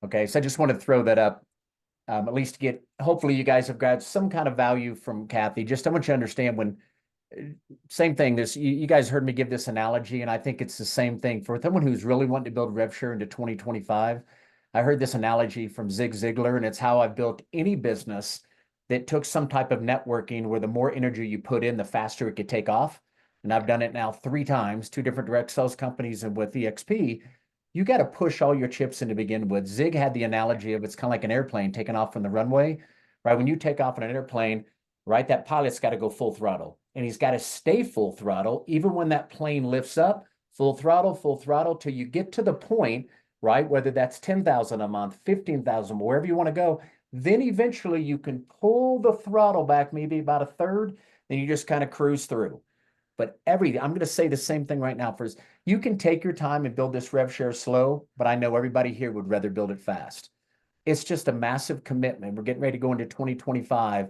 [SPEAKER 1] Okay, so I just wanted to throw that up. At least hopefully you guys have got some kind of value from Kathy. Just I want you to understand when, same thing, you guys heard me give this analogy, and I think it's the same thing for someone who's really wanting to build RevShare into 2025. I heard this analogy from Zig Ziglar, and it's how I've built any business that took some type of networking where the more energy you put in, the faster it could take off. And I've done it now 3 times, 2 different direct sales companies and with EXP. You got to push all your chips in to begin with. Zig had the analogy of it's kind of like an airplane taking off from the runway, right? When you take off on an airplane, right, that pilot's got to go full throttle and he's got to stay full throttle even when that plane lifts up, full throttle till you get to the point, right? Whether that's 10,000 a month, 15,000, wherever you want to go, then eventually you can pull the throttle back maybe about a third, then you just kind of cruise through. But I'm going to say the same thing right now. First, you can take your time and build this RevShare slow, but I know everybody here would rather build it fast. It's just a massive commitment. We're getting ready to go into 2025.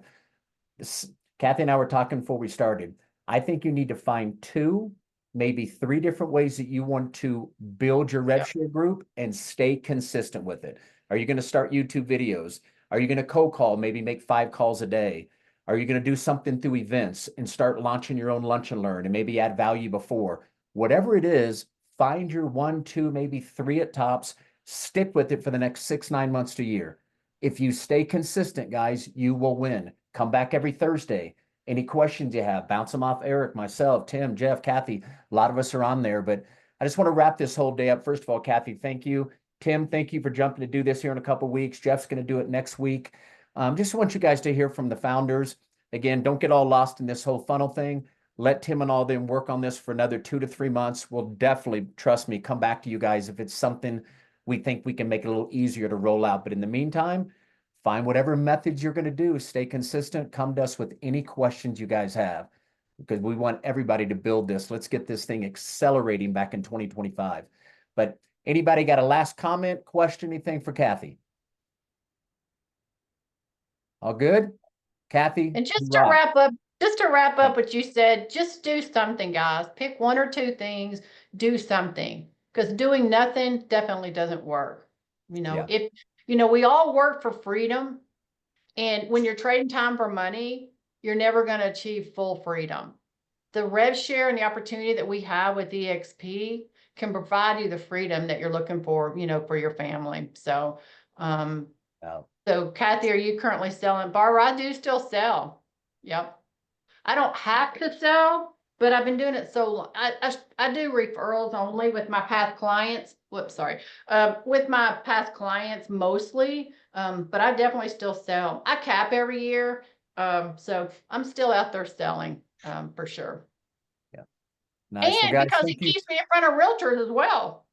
[SPEAKER 1] Kathy and I were talking before we started. I think you need to find 2, maybe 3 different ways that you want to build your RevShare group and stay consistent with it. Are you going to start YouTube videos? Are you going to cold call, maybe make 5 calls a day? Are you going to do something through events and start launching your own lunch and learn and maybe add value before? Whatever it is, find your 1, 2, maybe 3 at tops, stick with it for the next 6, 9 months to a year. If you stay consistent, guys, you will win. Come back every Thursday. Any questions you have, bounce them off Eric, myself, Tim, Jeff, Kathy. A lot of us are on there, but I just want to wrap this whole day up. First of all, Kathy, thank you. Tim, thank you for jumping to do this here in a couple of weeks. Jeff's going to do it next week. Just want you guys to hear from the founders. Again, don't get all lost in this whole funnel thing. Let Tim and all them work on this for another 2 to 3 months. We'll definitely, trust me, come back to you guys if it's something we think we can make it a little easier to roll out. But in the meantime, find whatever methods you're going to do. Stay consistent. Come to us with any questions you guys have, because we want everybody to build this. Let's get this thing accelerating back in 2025. But anybody got a last comment, question, anything for Kathy? All good? Kathy?
[SPEAKER 2] And just
[SPEAKER 1] you
[SPEAKER 2] to
[SPEAKER 1] rock.
[SPEAKER 2] wrap up what you said, just do something, guys. Pick 1 or 2 things, do something. Because doing nothing definitely doesn't work.
[SPEAKER 1] Yeah.
[SPEAKER 2] If, we all work for freedom. And when you're trading time for money, you're never going to achieve full freedom. The rev share and the opportunity that we have with EXP can provide you the freedom that you're looking for, for your family. So, So Kathy, are you currently selling? Barbara, I do still sell. Yep. I don't have to sell, but I've been doing it so long. I do referrals only with my past clients. Whoops, sorry. With my past clients mostly, but I definitely still sell. I cap every year, so I'm still out there selling, for sure.
[SPEAKER 1] Yeah. Nice. Well,
[SPEAKER 2] And
[SPEAKER 1] guys,
[SPEAKER 2] because
[SPEAKER 1] thank
[SPEAKER 2] it
[SPEAKER 1] you.
[SPEAKER 2] keeps me in front of realtors as well.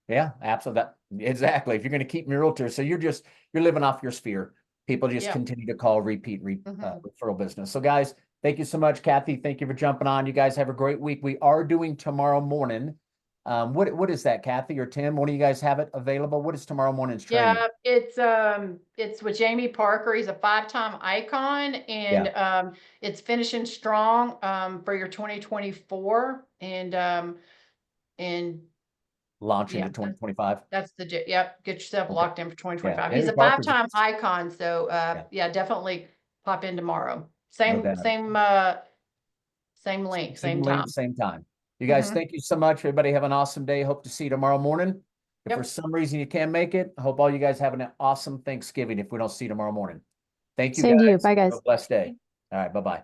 [SPEAKER 1] Yeah, absolutely. Exactly. If you're going to keep realtors, so you're living off your sphere. People just
[SPEAKER 2] Yep.
[SPEAKER 1] continue to call repeat referral business. So guys, thank you so much, Kathy. Thank you for jumping on. You guys have a great week. We are doing tomorrow morning. What is that, Kathy or Tim? One of you guys have it available? What is tomorrow morning's training?
[SPEAKER 2] Yeah, it's with Jamie Parker. He's a 5-time icon, and it's finishing strong for your 2024 and
[SPEAKER 1] Launch
[SPEAKER 2] yeah,
[SPEAKER 1] into 2025.
[SPEAKER 2] that's get yourself
[SPEAKER 1] Okay.
[SPEAKER 2] locked in for 2025.
[SPEAKER 1] Yeah,
[SPEAKER 2] He's
[SPEAKER 1] Jamie
[SPEAKER 2] a
[SPEAKER 1] Parker's
[SPEAKER 2] 5-time icon, so definitely pop in tomorrow. Same
[SPEAKER 1] doubt.
[SPEAKER 2] same link,
[SPEAKER 1] Same
[SPEAKER 2] same
[SPEAKER 1] link,
[SPEAKER 2] time.
[SPEAKER 1] same time. You guys,
[SPEAKER 2] Mhm.
[SPEAKER 1] thank you so much. Everybody have an awesome day. Hope to see you tomorrow morning. If
[SPEAKER 2] Yep.
[SPEAKER 1] for some reason you can't make it, I hope all you guys have an awesome Thanksgiving if we don't see you tomorrow morning. Thank you,
[SPEAKER 9] Same to you.
[SPEAKER 1] guys.
[SPEAKER 9] Bye, guys.
[SPEAKER 1] Have a blessed day. All right, bye-bye.